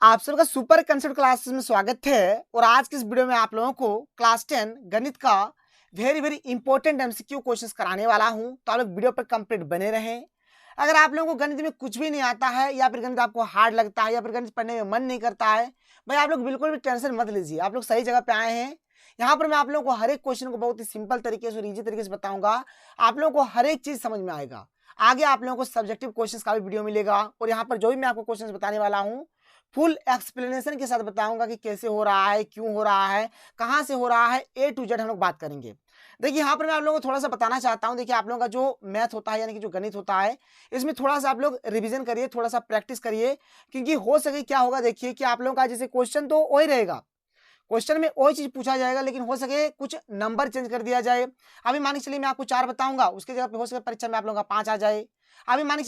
आप सबका super concept classes में स्वागत है। और आज की इस वीडियो में आप लोगों को क्लास 10 गणित का वेरी इंपॉर्टेंट एमसीक्यू क्वेश्चंस कराने वाला हूं, तो आप लोग वीडियो पर कंप्लीट बने रहें। अगर आप लोगों को गणित में कुछ भी नहीं आता है या फिर गणित आपको हार्ड लगता है या फिर गणित पढ़ने में मन नहीं करता है, भाई आप लोग बिल्कुल भी टेंशन मत लीजिए, आप लोग सही जगह पे आए हैं। यहाँ पर मैं आप लोगों को हर एक क्वेश्चन को बहुत ही सिंपल तरीके से और ईजी तरीके से बताऊंगा। आप लोगों को हर एक चीज समझ में आएगा। आगे आप लोगों को सब्जेक्टिव क्वेश्चंस का भी वीडियो मिलेगा और यहाँ पर जो भी मैं आपको क्वेश्चंस बताने वाला हूँ फुल एक्सप्लेनेशन के साथ बताऊंगा कि कैसे हो रहा है, क्यों हो रहा है, कहां से हो रहा है, ए टू जेड हम लोग बात करेंगे। देखिए यहाँ पर मैं आप लोगों को थोड़ा सा बताना चाहता हूँ। देखिए आप लोगों का जो मैथ होता है यानी कि जो गणित होता है, इसमें थोड़ा सा आप लोग रिवीजन करिए, थोड़ा सा प्रैक्टिस करिए, क्योंकि हो सके क्या होगा देखिए कि आप लोगों का जैसे क्वेश्चन तो वही रहेगा, क्वेश्चन में वही चीज पूछा जाएगा, लेकिन हो सके कुछ नंबर चेंज कर दिया जाए। अभी मान के चलिए मैं आपको 4 बताऊंगा, उसके जगह पे हो सके परीक्षा में आप लोगों का 5 आ जाए। अभी मान के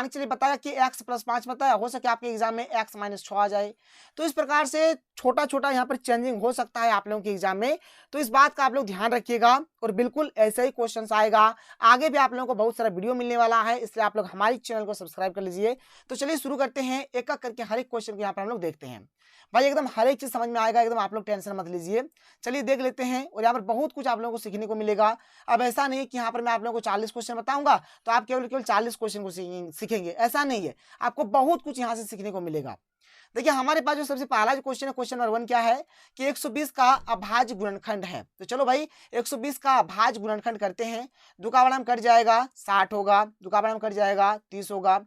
चलिए बताया कि x + 5 बताया, हो सके आपके एग्जाम में x - 6 आ जाए। तो इस प्रकार से छोटा छोटा यहाँ पर चेंजिंग हो सकता है आप लोगों के एग्जाम में, तो इस बात का आप लोग ध्यान रखिएगा। और बिल्कुल ऐसे ही क्वेश्चन आएगा, आगे भी आप लोगों को बहुत सारा वीडियो मिलने वाला है, इसलिए आप लोग हमारे चैनल को सब्सक्राइब कर लीजिए। तो चलिए शुरू करते हैं, एक एक करके हर एक क्वेश्चन को यहाँ पर हम लोग देखते हैं। भाई एकदम हर एक चीज समझ में आएगा, एकदम आप लोग टेंशन मत लीजिए। चलिए देख लेते हैं, और यहाँ पर बहुत कुछ आप लोगों को सीखने को मिलेगा। अब ऐसा नहीं कि यहाँ पर मैं आप लोगों को 40 क्वेश्चन बताऊंगा तो आप केवल केवल 40 क्वेश्चन को सीखेंगे, ऐसा नहीं है। आपको बहुत कुछ यहाँ से सीखने को मिलेगा। देखिए हमारे पास जो सबसे पहला जो क्वेश्चन है, क्वेश्चन नंबर 1 क्या है कि 120 का अभाज्य गुणनखंड है। तो चलो भाई 120 का अभाज्य गुणनखंड करते हैं। दो का बड़ा में कट जाएगा 60 होगा, दो का बड़ा में कट जाएगा 30 होगा,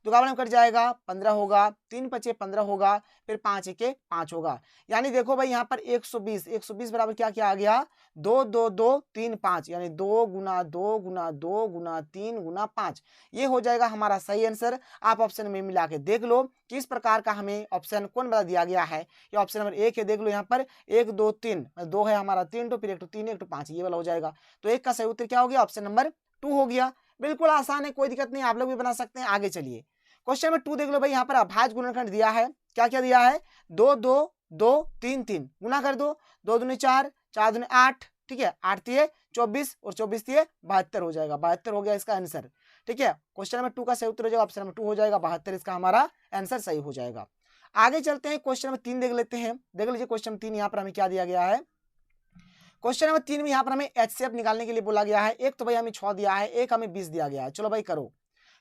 दो का बड़ा में कट जाएगा 15 होगा, 3 पचे 15 होगा, फिर 5 एके 5 होगा। यानी देखो भाई यहाँ पर 120 बराबर क्या क्या आ गया, 2 2 2 3 5, यानी 2 गुना 2 गुना 2 गुना 3 गुना 5। ये हो जाएगा हमारा सही आंसर। आप ऑप्शन में मिला के देख लो किस प्रकार का हमें ऑप्शन कौन बता दिया गया है। ये ऑप्शन नंबर 1 है, देख लो यहाँ पर 1 2 3, 2 है हमारा 3 तो फिर 1 तो 3 1 तो 5, ये वाला हो जाएगा। तो 1 का सही उत्तर क्या हो गया, ऑप्शन नंबर 2 हो गया। बिल्कुल आसान है, कोई दिक्कत नहीं, आप लोग भी बना सकते हैं। आगे चलिए क्वेश्चन नंबर 2 देख लो भाई, यहाँ पर अभाज्य गुणनखंड दिया है। क्या क्या दिया है, 2 2 2 3 3, गुना कर दो, 2 दूनी 4, 4 दूनी 8, ठीक है, 8 तिये 24 और 24 तिये 72 हो जाएगा। 72 हो गया इसका आंसर। ठीक है, क्वेश्चन नंबर 2 का सही उत्तर हो जाएगा ऑप्शन नंबर 2 हो जाएगा, 72 इसका हमारा आंसर सही हो जाएगा। आगे चलते हैं, क्वेश्चन नंबर 3 देख लेते हैं। देख लीजिए क्वेश्चन नंबर 3 यहाँ पर हमें क्या दिया गया है। क्वेश्चन नंबर 3 में यहाँ पर हमें एचसीएफ निकालने के लिए बोला गया है। एक तो भाई हमें 6 दिया है, एक हमें 20 दिया गया है। चलो भाई करो,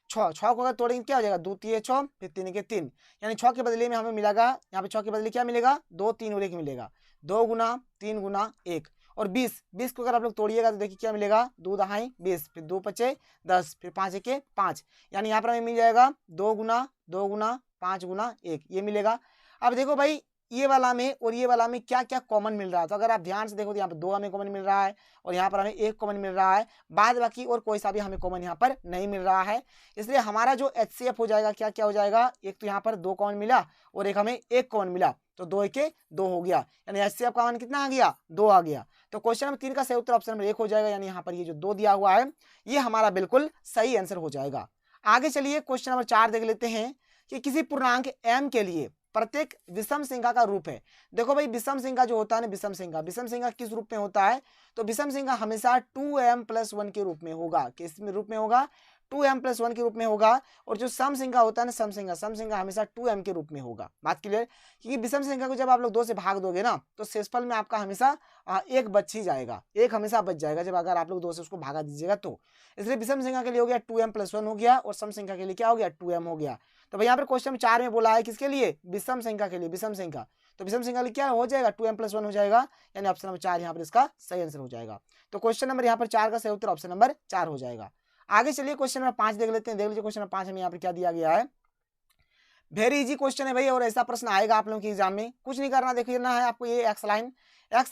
6 को अगर तोड़ेंगे क्या हो जाएगा, 2 तिये 6 फिर 3 के 3, यानी 6 के बदले में हमें मिलेगा, यहाँ पे 6 के बदले क्या मिलेगा, 2 3 और 1 मिलेगा, 2 गुना 3 गुना 1। और 20 को अगर आप लोग तोड़िएगा तो देखिए क्या मिलेगा, 2 दहाई 20, फिर 2 पचे 10, फिर 5 एके 5, यानी यहाँ पर हमें मिल जाएगा 2 गुना 2 गुना 5 गुना 1, ये मिलेगा। अब देखो भाई ये वाला में और ये वाला में क्या क्या कॉमन मिल रहा है, तो अगर आप ध्यान से देखो तो यहाँ पर 2 हमें कॉमन मिल रहा है और यहाँ पर हमें 1 कॉमन मिल रहा है, बाद बाकी और कोई सा भी हमें कॉमन यहाँ पर नहीं मिल रहा है। इसलिए हमारा जो एचसीएफ हो जाएगा क्या क्या हो जाएगा, एक तो यहाँ पर 2 कॉमन मिला और एक हमें 1 कॉमन मिला, तो 2 एके 2 हो गया, यानी एचसीएफ का मान कितना आ गया, 2 आ गया। तो क्वेश्चन नंबर 3 का सही उत्तर ऑप्शन नंबर 1 हो जाएगा, यानी यहाँ पर ये जो 2 दिया हुआ है ये हमारा बिल्कुल सही आंसर हो जाएगा। आगे चलिए क्वेश्चन नंबर 4 देख लेते हैं कि किसी पूर्णांक m के लिए प्रत्येक विषम संख्या का रूप है। देखो भाई विषम संख्या जो होता है ना, विषम संख्या किस रूप में होता है, तो विषम संख्या हमेशा 2m + 1 के रूप में होगा। किस में रूप में होगा, 2m + 1 के रूप में होगा। और जो सम संख्या होता है ना, सम संख्या हमेशा 2m के रूप में होगा। बात क्लियर, क्योंकि विषम संख्या को जब आप लोग 2 से भाग दोगे ना तो शेषफल में आपका हमेशा एक बच ही जाएगा, एक हमेशा बच जाएगा जब अगर आप लोग 2 से उसको भागा दीजिएगा तो। इसलिए विषम संख्या के लिए हो गया 2m + 1 हो गया, और सम संख्या के लिए क्या हो गया, 2m हो गया। तो भाई यहाँ पर क्वेश्चन 4 में बोला है किसके लिए, विषम संख्या के लिए, विषम संख्या। तो विषम संख्या के लिए क्या हो जाएगा, 2m + 1 हो जाएगा, यानी ऑप्शन नंबर 4 यहाँ पर इसका सही आंसर हो जाएगा। तो क्वेश्चन नंबर यहाँ पर 4 का सही उत्तर ऑप्शन नंबर 4 हो जाएगा। आगे चलिए क्वेश्चन नंबर 5 देख लेते हैं। देख लीजिए क्वेश्चन नंबर 5 हमें यहाँ पर क्या दिया गया है। वेरी इजी क्वेश्चन है भाई, और ऐसा प्रश्न आएगा आप लोगों के एग्जाम में। कुछ नहीं करना, देखिए ना है आपको ये एक्स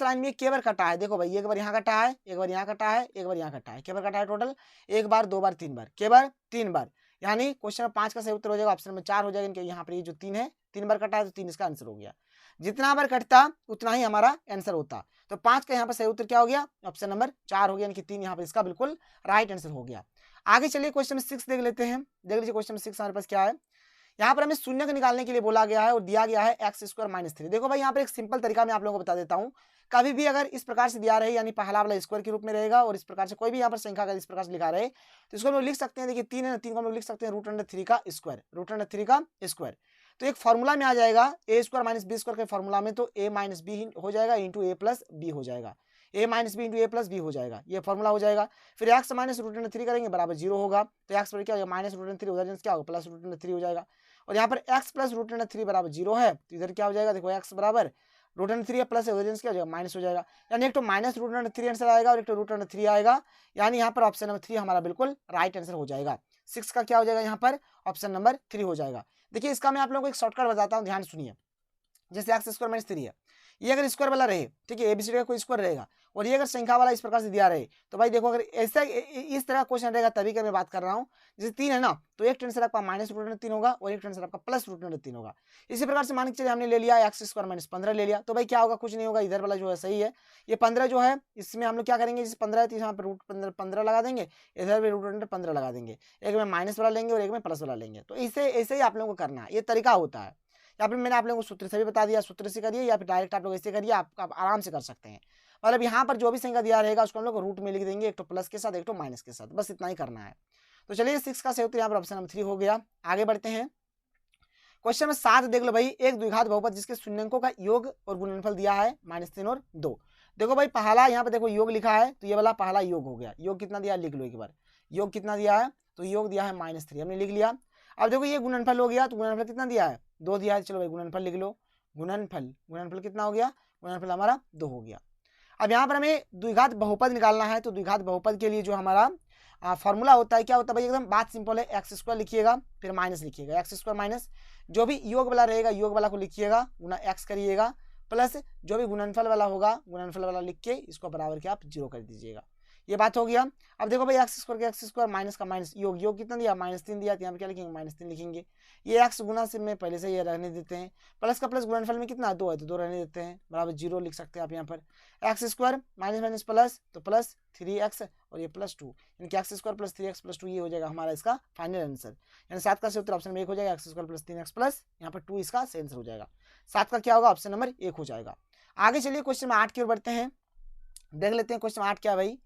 लाइन में केवल कटा है। देखो भाई एक बार यहाँ कटा है, एक बार यहाँ कटा है, एक बार यहाँ कटा है, केवल कटा है टोटल 1 बार 2 बार 3 बार, केवल 3 बार, यानी क्वेश्चन नंबर 5 का सही उत्तर हो जाएगा ऑप्शन नंबर 4 हो जाएगा। यहाँ पर ये जो 3 है 3 बार कटा है तो 3 इसका आंसर हो गया। जितना बार कटता उतना ही हमारा आंसर होता। तो 5 का यहाँ पर सही उत्तर क्या हो गया, ऑप्शन नंबर 4 हो गया, यानी कि 3 यहाँ पर इसका बिल्कुल राइट आंसर हो गया। आगे चलिए क्वेश्चन 6 देख लेते हैं। देख लीजिए क्वेश्चन 6 हमारे पास क्या है। यहाँ पर हमें शून्य को निकालने के लिए बोला गया है और दिया गया है x² - 3। देखो भाई यहाँ पर एक सिंपल तरीका मैं आप लोगों को बता देता हूँ। कभी भी अगर इस प्रकार से दिया रहे, यानी पहला वाला स्क्वायर के रूप में रहेगा, और इस प्रकार से कोई भी यहाँ पर संख्या अगर इस प्रकार से लिखा रहे तो इसको हम लोग लिख सकते हैं। देखिए 3 है ना, 3 को हम लोग लिख सकते हैं √3 का स्क्वायर, √3 का स्क्वायर। तो एक फॉर्मूला में आ जाएगा ए स्क्वायर माइनस बी स्क्वायर के फॉर्मूला में, तो ए माइनस बी हो जाएगा इंटू ए प्लस बी हो जाएगा, ए माइनस बी इंटू ए प्लस बी हो जाएगा, ये फॉर्मूला हो जाएगा। फिर एक्स माइनस रूट अंडर 3 करेंगे बराबर 0 होगा, तो एक्स पर क्या होगा माइनस रूट अंडर 3, उधर क्या होगा प्लस रूट अंडर 3 हो जाएगा। और यहाँ पर एक्स प्लस रूट अंडर 3 बराबर 0 है, तो इधर क्या हो जाएगा देखो एक्स बराबर रूट अंडर 3 प्लस क्या हो जाएगा माइनस हो जाएगा, यानी एक तो माइनस रूट अंडर 3 आंसर आएगा और एक तो रूट अंडर 3 आएगा, यानी यहाँ पर ऑप्शन नंबर 3 हमारा बिल्कुल राइट आंसर हो जाएगा। 6 का क्या हो जाएगा यहाँ पर ऑप्शन नंबर 3 हो जाएगा। देखिए इसका मैं आप लोगों को एक शॉर्टकट बताता हूँ, ध्यान सुनिए। जैसे एक्स स्क्वायर माइनस 3 है, ये अगर स्क्वायर वाला रहे, ठीक है, एबीसीडी का कोई स्क्वायर रहेगा, और ये अगर संख्या वाला इस प्रकार से दिया रहे, तो भाई देखो अगर ऐसा इस तरह का क्वेश्चन रहेगा तभी का मैं बात कर रहा हूँ। जैसे 3 है ना, तो एक टेंसर आपका माइनस रूट अंडर 3 होगा और एक टेंसर आपका प्लस रूट अंडर 3 होगा। इसी प्रकार से मान के चलिए हमने ले लिया एक्स स्क्वायर माइनस 15 ले लिया, तो भाई क्या होगा, कुछ नहीं होगा, इधर वाला जो है सही है, ये 15 जो है इसमें हम लोग क्या करेंगे, जैसे 15 है तो यहाँ पर रूट 15 लगा देंगे, इधर भी रूट अंडर 15 लगा देंगे, एक में माइनस वाला लेंगे और एक में प्लस वाला लेंगे। तो इसे ऐसे ही आप लोगों को करना है, ये तरीका होता है। या फिर मैंने आप लोगों को सूत्र से भी बता दिया, सूत्र से करिए या फिर डायरेक्ट आप लोग ऐसे करिए, आप आराम से कर सकते हैं। मतलब यहाँ पर जो भी संख्या दिया रहेगा उसको हम लोग रूट में लिख देंगे, एक तो प्लस के साथ एक तो माइनस के साथ, बस इतना ही करना है। तो चलिए 6 का सही उत्तर यहाँ पर ऑप्शन नंबर 3 हो गया। आगे बढ़ते हैं, क्वेश्चन नंबर 7 देख लो भाई, एक द्विघात बहुपद जिसके शून्यंकों का योग और गुणनफल दिया है -3 और 2। देखो भाई पहला यहाँ पर देखो योग लिखा है, तो ये वाला पहला योग हो गया। योग कितना दिया लिख लो एक बार, योग कितना दिया है, तो योग दिया है -3, हमने लिख लिया। अब देखो ये गुणनफल हो गया, तो गुणनफल कितना दिया है 2 दिया है, चलो भाई गुणनफल लिख लो, गुणनफल कितना हो गया, गुणनफल हमारा 2 हो गया। अब यहाँ पर हमें द्विघात बहुपद निकालना है, तो द्विघात बहुपद के लिए जो हमारा फॉर्मूला होता है क्या होता है भाई, एकदम बात सिंपल है, एक्स स्क्वायर लिखिएगा फिर माइनस लिखिएगा, एक्स स्क्वायर माइनस जो भी योग वाला रहेगा योग वाला को लिखिएगा, गुना एक्स करिएगा, प्लस जो भी गुणनफल वाला होगा गुणनफल वाला लिख के इसको बराबर के आप 0 कर दीजिएगा। ये बात हो गया। अब देखो भाई एक्स स्क्वायर माइनस का माइनस योग, योग कितना दिया -3 दिया, तो यहाँ पे क्या लिखेंगे -3 लिखेंगे। ये एक्स गुना से में पहले से ये रहने देते हैं, प्लस का प्लस गुणनफल में कितना 2 है तो 2 रहने देते हैं, बराबर 0 लिख सकते हैं आप यहाँ पर। X square minus minus plus, तो प्लस 3x और ये +2, यानी कि x square plus 3x plus 2 ये हो जाएगा हमारा इसका फाइनल आंसर। यानी 7 का सही उत्तर ऑप्शन नंबर 1 हो जाएगा, x square plus 3x plus यहाँ पर 2 इसका सही आंसर हो जाएगा। 7 का क्या होगा ऑप्शन नंबर 1 हो जाएगा। आगे चलिए क्वेश्चन नंबर 8 की ओर बढ़ते हैं, देख लेते हैं क्वेश्चन 8 क्या भाई।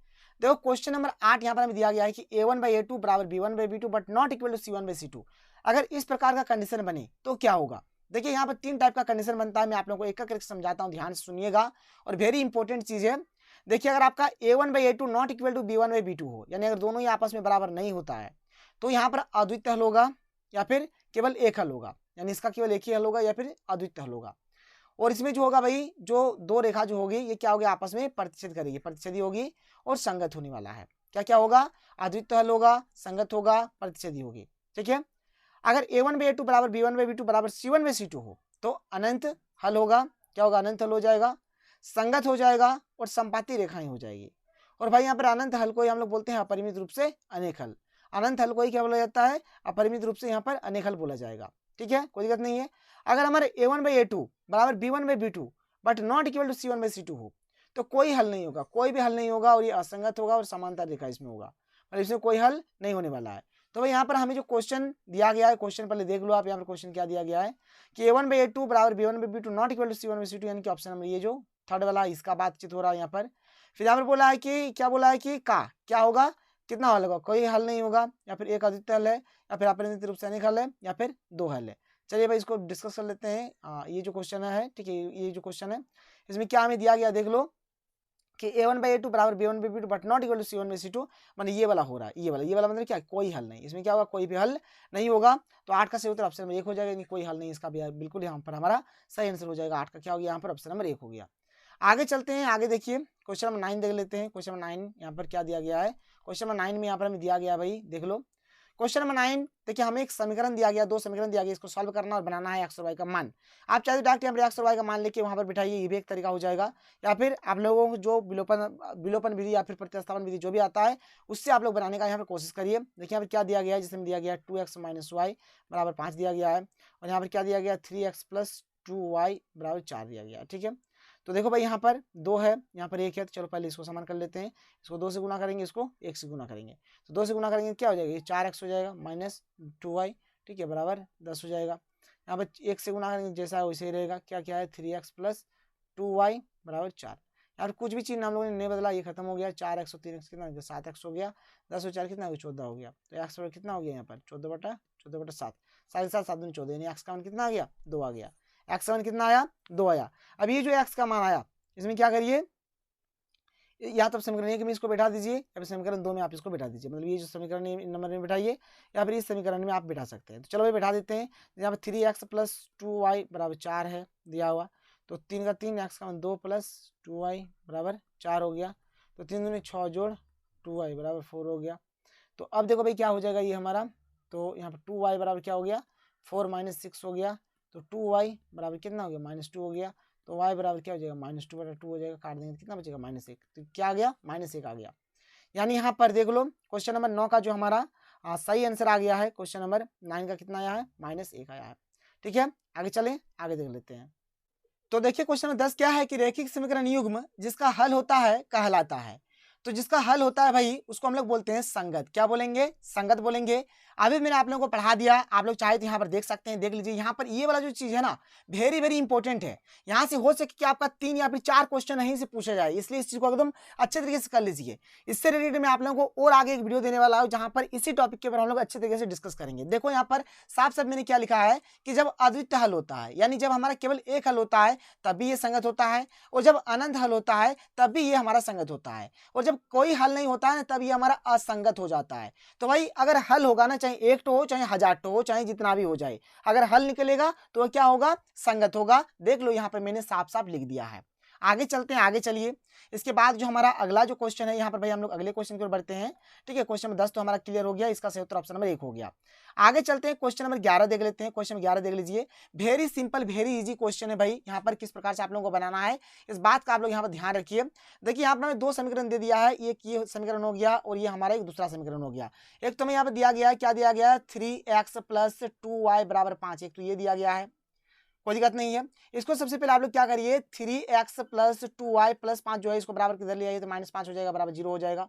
देखो क्वेश्चन नंबर 8 यहाँ पर हमें दिया गया है कि a1/a2 बराबर b1/b2 but not equal to c1/c2। अगर इस प्रकार का कंडीशन बने तो क्या होगा। देखिए यहाँ पर 3 टाइप का कंडीशन बनता है, मैं आप लोगों को एक एक करके समझाता हूँ, ध्यान से सुनिएगा। और वेरी इंपॉर्टेंट चीज है, देखिए अगर आपका a1/a2 not equal to b1/b2 हो, यानी अगर दोनों ही आपस में बराबर नहीं होता है, तो यहाँ पर अद्वितीय हल होगा या फिर केवल एक हल होगा, यानी इसका केवल एक ही हल होगा या फिर अद्वितीय हल होगा। और इसमें जो होगा भाई, जो दो रेखा जो होगी ये क्या होगी आपस में प्रतिच्छेद करेगी, प्रतिच्छेदी होगी और संगत होने वाला है। क्या क्या होगा, अद्वितीय हल होगा, संगत होगा, प्रतिच्छेदी होगी, ठीक है। अगर a1/a2 बराबर b1/b2 बराबर c1/c2 हो तो अनंत हल होगा, क्या होगा अनंत हल हो जाएगा, संगत हो जाएगा और संपाती रेखाएं हो जाएगी। और भाई यहाँ पर अनंत हल को ही हम लोग बोलते हैं अपरिमित रूप से अनेक हल, अनंत हल को ही क्या बोला जाता है, अपरिमित रूप से यहाँ पर अनेक हल बोला जाएगा, ठीक है, कोई दिक्कत नहीं है। अगर हमारे a1/a2 बराबर b1/b2 but not equal to c1/c2 हो तो कोई हल नहीं होगा, कोई भी हल नहीं होगा और ये असंगत होगा और समांतर रेखा इसमें होगा, मतलब इसमें कोई हल नहीं होने वाला है। तो भाई यहाँ पर हमें जो क्वेश्चन दिया गया है, क्वेश्चन पहले देख लो आप, यहाँ पर क्वेश्चन क्या दिया गया है कि a1/a2 बराबर b1/b2 not equal to c1/c2, यानी कि ऑप्शन नंबर ये जो थर्ड वाला इसका बातचीत हो रहा है यहाँ पर। फिर यहाँ पर बोला है कि क्या बोला है कि क्या होगा, कितना हल होगा, कोई हल नहीं होगा, या फिर एक अद्वितीय हल है, या फिर अपरिमित रूप से अनेक हल है, या फिर दो हल है। चलिए भाई इसको डिस्कस कर लेते हैं। ये जो क्वेश्चन है, ठीक है, ये जो क्वेश्चन है इसमें क्या हमें दिया गया देख लो कि a1/a2 बराबर b1/b2 but not equal to c1/c2, माने ये वाला हो रहा है, ये वाला मतलब क्या, कोई हल नहीं, इसमें क्या होगा कोई भी हल नहीं होगा। तो 8 का सही उत्तर ऑप्शन नंबर 1 हो जाएगा, यानी कोई हल नहीं, इसका भी बिल्कुल यहाँ पर हमारा सही आंसर हो जाएगा। 8 का क्या हो गया यहाँ पर ऑप्शन नंबर 1 हो गया। आगे चलते हैं, आगे देखिए क्वेश्चन नंबर 9 देख लेते हैं। क्वेश्चन नंबर 9 यहाँ पर क्या दिया गया है, क्वेश्चन नंबर 9 में यहाँ पर हमें दिया गया भाई देख लो। क्वेश्चन नंबर 9 देखिए, हमें एक समीकरण दिया गया, 2 समीकरण दिया गया, इसको सॉल्व करना और बनाना है एक्स और वाई का मान। आप चाहे डायरेक्ट यहाँ पर एक्स और वाई का मान लेके वहाँ पर बिठाइए, ये भी एक तरीका हो जाएगा, या फिर आप लोगों को जो विलोपन विधि या फिर प्रतिस्थापन विधि जो भी आता है उससे आप लोग बनाने का यहाँ पर कोशिश करिए। देखिए यहाँ पर क्या दिया गया है, जिसमें दिया गया 2x - y बराबर 5 दिया गया है, और यहाँ पर क्या दिया गया 3x + 2y बराबर 4 दिया गया है, ठीक है। तो देखो भाई यहाँ पर 2 है, यहाँ पर 1 है, तो चलो पहले इसको समान कर लेते हैं। इसको 2 से गुना करेंगे, इसको 1 से गुना करेंगे, तो 2 से गुना करेंगे क्या हो जाएगा, ये 4x हो जाएगा -2y, ठीक है, बराबर 10 हो जाएगा। यहाँ पर 1 से गुना करेंगे जैसा है वैसे ही रहेगा, क्या क्या है 3x + 2y बराबर 4। यार कुछ भी चीज़ हम लोगों ने नहीं बदला, ये खत्म हो गया। 4x और 3x कितना हो गया, 7x हो गया, 10 और 4 कितना हो गया, 14 हो गया। तो x बराबर कितना हो गया यहाँ पर 14/7, 7 7 7 दूनी 14, यानी x का मान कितना आ गया 2 आ गया। x का मान कितना आया 2 आया। अब ये जो x का मान आया इसमें क्या करिए, या तो समीकरण 1 में इसको बैठा दीजिए या फिर समीकरण 2 में आप इसको बैठा दीजिए, मतलब ये जो समीकरण नंबर में बैठाइए या फिर इस समीकरण में आप बैठा सकते हैं। तो चलो भाई बैठा देते हैं। यहाँ पर 3x प्लस 2y बराबर 4 है दिया हुआ, तो 3 का 3, x का मान 2 प्लस 2y बराबर 4 हो गया। तो 3 दूनी 6 जोड़ 2y बराबर 4 हो गया। तो अब देखो भाई क्या हो जाएगा ये हमारा, तो यहाँ पर 2y बराबर क्या हो गया 4 माइनस 6 हो गया, तो 2y बराबर कितना हो गया -2 हो गया। तो y बराबर क्या हो जाएगा -2 बटा 2 हो जाएगा, काट देंगे कितना बचेगा -1, तो क्या आ गया -1 आ गया। यानी यहाँ पर देख लो क्वेश्चन नंबर 9 का जो हमारा सही आंसर आ गया है, क्वेश्चन नंबर 9 का कितना आया है -1 आया है। ठीक है, आगे चलें, आगे देख लेते हैं। तो देखिए क्वेश्चन नंबर 10 क्या है कि रैखिक समीकरण युग्म जिसका हल होता है कहलाता है। तो जिसका हल होता है भाई उसको हम लोग बोलते हैं संगत। क्या बोलेंगे? संगत बोलेंगे। अभी मैंने आप लोगों को पढ़ा दिया, आप लोग चाहे तो यहाँ पर देख सकते हैं, देख लीजिए। यहाँ पर ये वाला जो चीज है ना वेरी वेरी इंपॉर्टेंट है। यहाँ से हो सके कि आपका 3 या फिर 4 क्वेश्चन नहीं से पूछा जाए, इसलिए इस चीज को एकदम अच्छे तरीके से कर लीजिए। इससे रिलेटेड मैं आप लोगों को और आगे एक वीडियो देने वाला हूँ जहाँ पर इसी टॉपिक के ऊपर हम लोग अच्छे तरीके से डिस्कस करेंगे। देखो यहाँ पर साफ साफ मैंने क्या लिखा है कि जब अद्वितीय हल होता है, यानी जब हमारा केवल एक हल होता है तभी ये संगत होता है, और जब अनंत हल होता है तब भी ये हमारा संगत होता है, और जब कोई हल नहीं होता है तब ये हमारा असंगत हो जाता है। तो भाई अगर हल होगा ना, चाहे एक तो हो, चाहे 1000 तो हो, चाहे जितना भी हो जाए, अगर हल निकलेगा तो क्या होगा? संगत होगा। देख लो यहाँ पर मैंने साफ साफ लिख दिया है। आगे चलते हैं, आगे चलिए। इसके बाद जो हमारा अगला जो क्वेश्चन है, यहाँ पर भाई हम लोग अगले क्वेश्चन की ओर बढ़ते हैं। ठीक है, क्वेश्चन नंबर 10 तो हमारा क्लियर हो गया, इसका सही उत्तर ऑप्शन नंबर 1 हो गया। आगे चलते हैं, क्वेश्चन नंबर 11 देख लेते हैं। क्वेश्चन 11 देख लीजिए, very simple very easy question है भाई। यहाँ पर किस प्रकार से आप लोगों को बनाना है इस बात का आप लोग यहाँ पर ध्यान रखिए। देखिए यहाँ पर हमें 2 समीकरण दे दिया है, एक ये समीकरण हो गया और ये हमारा एक दूसरा समीकरण हो गया। एक तो हमें यहाँ पर दिया गया है, क्या दिया गया है 3x प्लस 2y बराबर 5, एक तो ये दिया गया है, कोई दिक्कत नहीं है। इसको सबसे पहले आप लोग क्या करिए, 3x प्लस 2y प्लस 5 जो है इसको बराबर किधर ले आइए, तो -5 हो जाएगा, बराबर 0 हो जाएगा।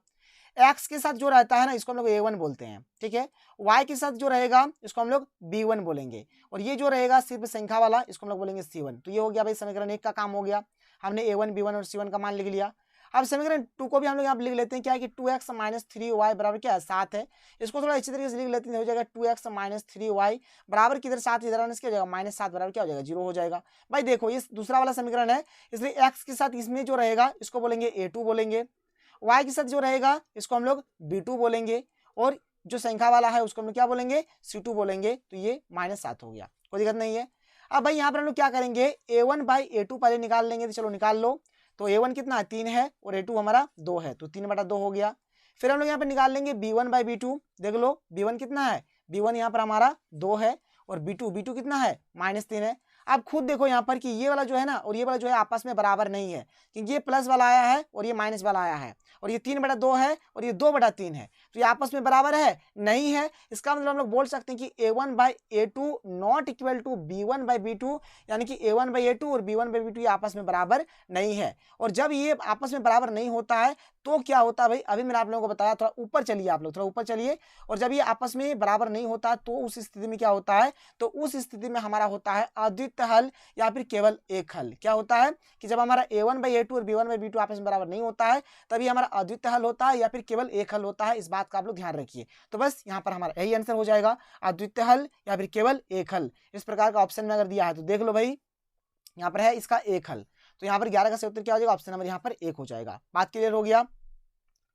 x के साथ जो रहता है ना इसको हम लोग a1 बोलते हैं। ठीक है, y के साथ जो रहेगा इसको हम लोग b1 बोलेंगे, और ये जो रहेगा सिर्फ संख्या वाला इसको हम लोग बोलेंगे c1। तो ये हो गया भाई समीकरण 1 का काम हो गया, हमने a1 b1 और c1 का मान लिख लिया। अब समीकरण 2 को भी हम लोग यहाँ लिख लेते हैं, क्या है कि 2x माइनस 3y बराबर क्या है 7 है। इसको थोड़ा अच्छी तरीके से लिख लेते हैं, हो जाएगा 2x माइनस 3y बराबर किधर 7, इधर आने से क्या हो जाएगा -7 बराबर क्या हो जाएगा 0 हो जाएगा। भाई देखो ये दूसरा वाला समीकरण है, इसलिए x के साथ इसमें जो रहेगा इसको बोलेंगे a2 बोलेंगे, y के साथ जो रहेगा इसको हम लोग b2 बोलेंगे, और जो संख्या वाला है उसको हम लोग क्या बोलेंगे c2 बोलेंगे। तो ये -7 हो गया, कोई दिक्कत नहीं है। अब भाई यहाँ पर हम लोग क्या करेंगे, a1 बाई a2 पहले निकाल लेंगे, तो चलो निकाल लो। तो a1 कितना है 3 है और a2 हमारा 2 है, तो 3/2 हो गया। फिर हम लोग यहाँ पे निकाल लेंगे b1 बाई b2, देख लो b1 कितना है, b1 यहाँ पर हमारा 2 है, और b2 कितना है -3 है। आप खुद देखो यहाँ पर कि ये वाला जो है ना और ये वाला जो है आपस में बराबर नहीं है, क्योंकि ये प्लस वाला आया है और ये माइनस वाला आया है, और ये 3/2 है और ये 2/3 है, तो ये आपस में बराबर है नहीं है। इसका मतलब हम लोग बोल सकते हैं कि a1 by a2 not equal to b1 by b2, यानी कि a1 बाई a2 और b1 बाई b2 ये आपस में बराबर नहीं है। और जब ये आपस में बराबर नहीं होता है तो क्या होता है भाई, अभी मैंने आप लोगों को बताया, थोड़ा ऊपर चलिए, आप लोग थोड़ा ऊपर चलिए। और जब ये आपस में बराबर नहीं होता तो उस स्थिति में क्या होता है, तो उस स्थिति में हमारा होता है अद्वितीय हल या फिर केवल एक हल। क्या होता है कि जब हमारा a1 बाई a2 और b1 बाई b2 आपस में बराबर नहीं होता है तभी हमारा अद्वितीय हल होता है या फिर केवल एक हल होता है। इस बात का आप लोग ध्यान रखिए। तो बस यहाँ पर हमारा यही आंसर हो जाएगा, अद्वितीय हल या फिर केवल एक हल। इस प्रकार का ऑप्शन में अगर दिया है तो देख लो भाई, यहाँ पर है इसका एक हल, तो यहाँ पर 11 का सही उत्तर क्या हो जाएगा, ऑप्शन नंबर यहाँ पर 1 हो जाएगा। बात क्लियर हो गया।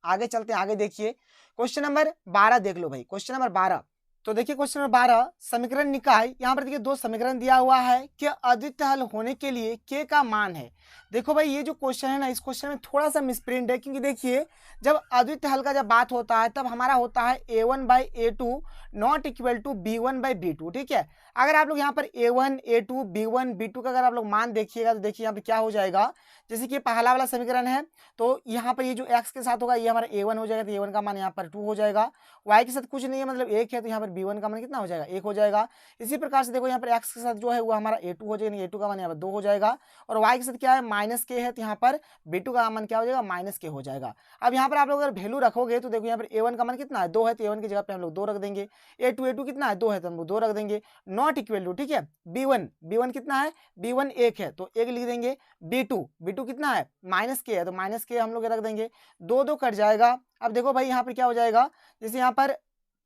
आगे चलते हैं, आगे देखिए क्वेश्चन नंबर 12 देख लो भाई। क्वेश्चन नंबर 12, तो देखिए क्वेश्चन नंबर 12 समीकरण निकाय। यहाँ पर देखिए 2 समीकरण दिया हुआ है कि अद्वितीय हल होने के लिए k का मान है। देखो भाई ये जो क्वेश्चन है ना, इस क्वेश्चन में थोड़ा सा मिसप्रिंट है, क्योंकि देखिए जब अद्वितीय हल का जब बात होता है तब हमारा होता है a1 by a2 not equal to b1 by b2। ठीक है, अगर आप लोग यहाँ पर a1 a2 b1 b2 का अगर आप लोग मान देखिएगा तो देखिए यहाँ पर क्या हो जाएगा, जैसे कि पहला वाला समीकरण है तो यहाँ पर ये जो x के साथ होगा ये हमारा a1 हो जाएगा, तो a1 का मान यहाँ पर 2 हो जाएगा। y के साथ कुछ नहीं है मतलब 1 है, तो यहाँ पर b1 का मान कितना हो जाएगा 1 हो जाएगा। इसी प्रकार से देखो यहाँ पर x के साथ जो है वो हमारा a2 हो जाएगा, a2 का मान यहाँ पर 2 हो जाएगा, और y के साथ क्या है -k है, तो यहाँ पर b2 का मान क्या हो जाएगा -k हो जाएगा। अब यहाँ पर आप लोग अगर वैल्यू रखोगे तो देखो यहाँ पर a1 का मान कितना है 2 है, तो a1 की जगह पे हम लोग 2 रख देंगे। a2 कितना है 2 है, तो हम लोग 2 रख देंगे। नॉट इक्वल टू, ठीक है, b1 कितना है, b1 1 है तो 1 लिख देंगे। b2 कितना है -k है, तो -k हम लोग रख देंगे। 2 कट जाएगा। अब देखो भाई यहाँ पर क्या हो जाएगा, जैसे यहाँ पर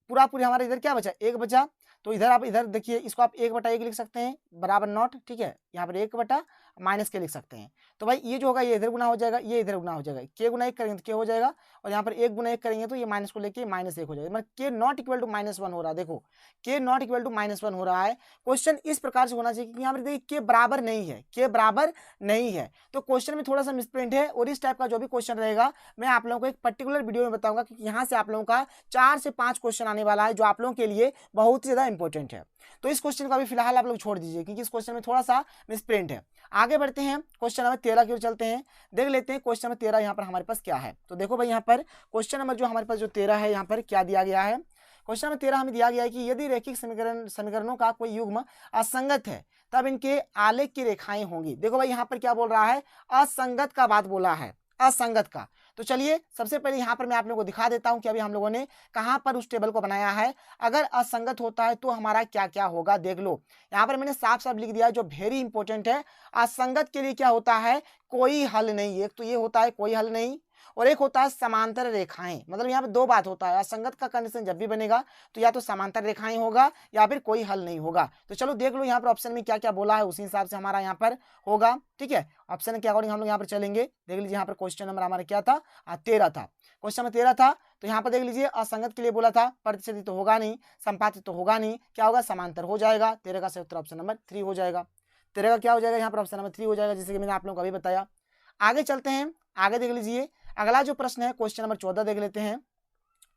पूरा हमारा इधर क्या बचा 1 बचा, तो इधर आप इधर देखिए, इसको आप 1/1 लिख सकते हैं बराबर नॉट, ठीक है, यहाँ पर 1/-के लिख सकते हैं। तो भाई ये जो होगा ये इधर गुना हो जाएगा, ये इधर गुना हो जाएगा, k गुना 1 करेंगे तो k हो जाएगा, और यहाँ पर 1 गुना 1 करेंगे तो ये माइनस को लेके -1 हो जाएगा, मतलब k नॉट इक्वल टू -1 हो रहा है। देखो k नॉट इक्वल टू -1 हो रहा है। क्वेश्चन इस प्रकार से होना चाहिए कि यहाँ पर देखिए k बराबर नहीं है, k बराबर नहीं है, तो क्वेश्चन में थोड़ा सा मिसप्रिंट है। और इस टाइप का जो भी क्वेश्चन रहेगा मैं आप लोगों को एक पर्टिकुलर वीडियो में बताऊंगा, क्योंकि यहाँ से आप लोगों का 4 से 5 क्वेश्चन आने वाला है जो आप लोगों के लिए बहुत ही ज्यादा इंपॉर्टेंट है। तो इस क्वेश्चन को अभी फिलहाल आप लोग छोड़ दीजिए, क्योंकि इस क्वेश्चन में थोड़ा सा मिसप्रिंट है। आगे बढ़ते हैं, क्वेश्चन नंबर 13 की ओर चलते हैं, देख लेते हैं क्वेश्चन नंबर 13 यहाँ पर हमारे पास क्या है। तो देखो भाई यहाँ पर क्वेश्चन नंबर जो हमारे पास जो 13 है, यहाँ पर क्या दिया गया है। क्वेश्चन नंबर 13 हमें दिया गया है कि यदि रैखिक समीकरणों का कोई युग्म असंगत है तब इनके आलेख की रेखाएं होंगी। देखो भाई यहाँ पर क्या बोल रहा है, असंगत का बात बोला है, असंगत का। तो चलिए सबसे पहले यहाँ पर मैं आप लोगों को दिखा देता हूं कि अभी हम लोगों ने कहां पर उस टेबल को बनाया है। अगर असंगत होता है तो हमारा क्या क्या होगा देख लो। यहाँ पर मैंने साफ साफ लिख दिया जो वेरी इंपॉर्टेंट है। असंगत के लिए क्या होता है, कोई हल नहीं। एक तो ये होता है कोई हल नहीं, और एक होता है समांतर रेखाएं। मतलब यहाँ पे दो बात होता है, असंगत का कंडीशन जब भी बनेगा तो या तो समांतर रेखाएं होगा या फिर कोई हल नहीं होगा। तो चलो देख लो यहाँ पर ऑप्शन में क्या क्या बोला है, उसी हिसाब से हमारा यहाँ पर होगा। ठीक है, ऑप्शन के अकॉर्डिंग हम लोग यहाँ पर चलेंगे। देख लीजिए यहाँ पर क्वेश्चन नंबर हमारा क्या था, 13 था। क्वेश्चन नंबर 13 था, तो यहाँ पर देख लीजिए असंगत के लिए बोला था, प्रतिच्छेदी तो होगा नहीं, संपातित तो होगा नहीं, क्या होगा, समांतर हो जाएगा। 13 का सही उत्तर ऑप्शन नंबर 3 हो जाएगा। 13 का क्या हो जाएगा, यहाँ पर ऑप्शन नंबर 3 हो जाएगा, जैसे कि मैंने आप लोगों को अभी बताया। आगे चलते हैं, आगे देख लीजिए अगला जो प्रश्न है क्वेश्चन नंबर 14 देख लेते हैं।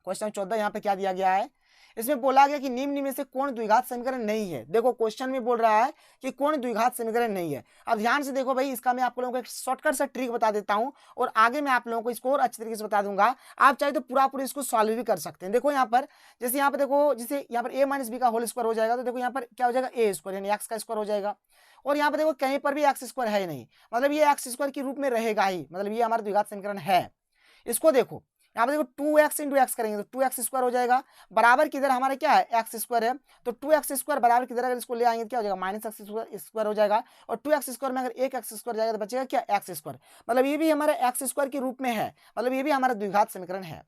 क्वेश्चन 14 यहाँ पे क्या दिया गया है, इसमें बोला गया कि निम्न में से कौन द्विघात समीकरण नहीं है। देखो क्वेश्चन में बोल रहा है कि कौन द्विघात समीकरण नहीं है। अब ध्यान से देखो भाई, इसका मैं आप लोगों को एक शॉर्टकट सा ट्रिक बता देता हूं, और आगे मैं आप लोगों को इसको और अच्छे तरीके से बता दूंगा। आप चाहे तो पूरा इसको सॉल्व भी कर सकते हैं। देखो यहाँ पर जैसे यहाँ पर देखो, जैसे यहाँ पर a माइनस बी का होल स्क्वायर हो जाएगा, तो देखो यहाँ पर क्या हो जाएगा, ए स्क्वायर यानी एक्स का स्क्वायर हो जाएगा। और यहाँ पर देखो कहीं पर भी एक्स स्क्वायर है नहीं, मतलब ये एक्स स्क्वायर के रूप में रहेगा ही, मतलब ये हमारा द्विघात समीकरण है। इसको देखो यहाँ पर देखो 2x इंटू एक्स करेंगे तो 2x स्क्वायर हो जाएगा, बराबर किधर हमारा क्या है, एक्स स्क्वायर है। तो 2x स्क्वायर बराबर किधर अगर इसको ले आएंगे तो क्या हो जाएगा, माइनस एक्स स्क्वायर हो जाएगा। और 2x स्क्वायर में अगर एक एक्स स्क्वायर जाएगा तो बचेगा क्या, एक्स स्क्वायर। मतलब ये भी हमारे एक्स स्क्वायर के रूप में है, मतलब ये भी हमारा द्विघात समीकरण है।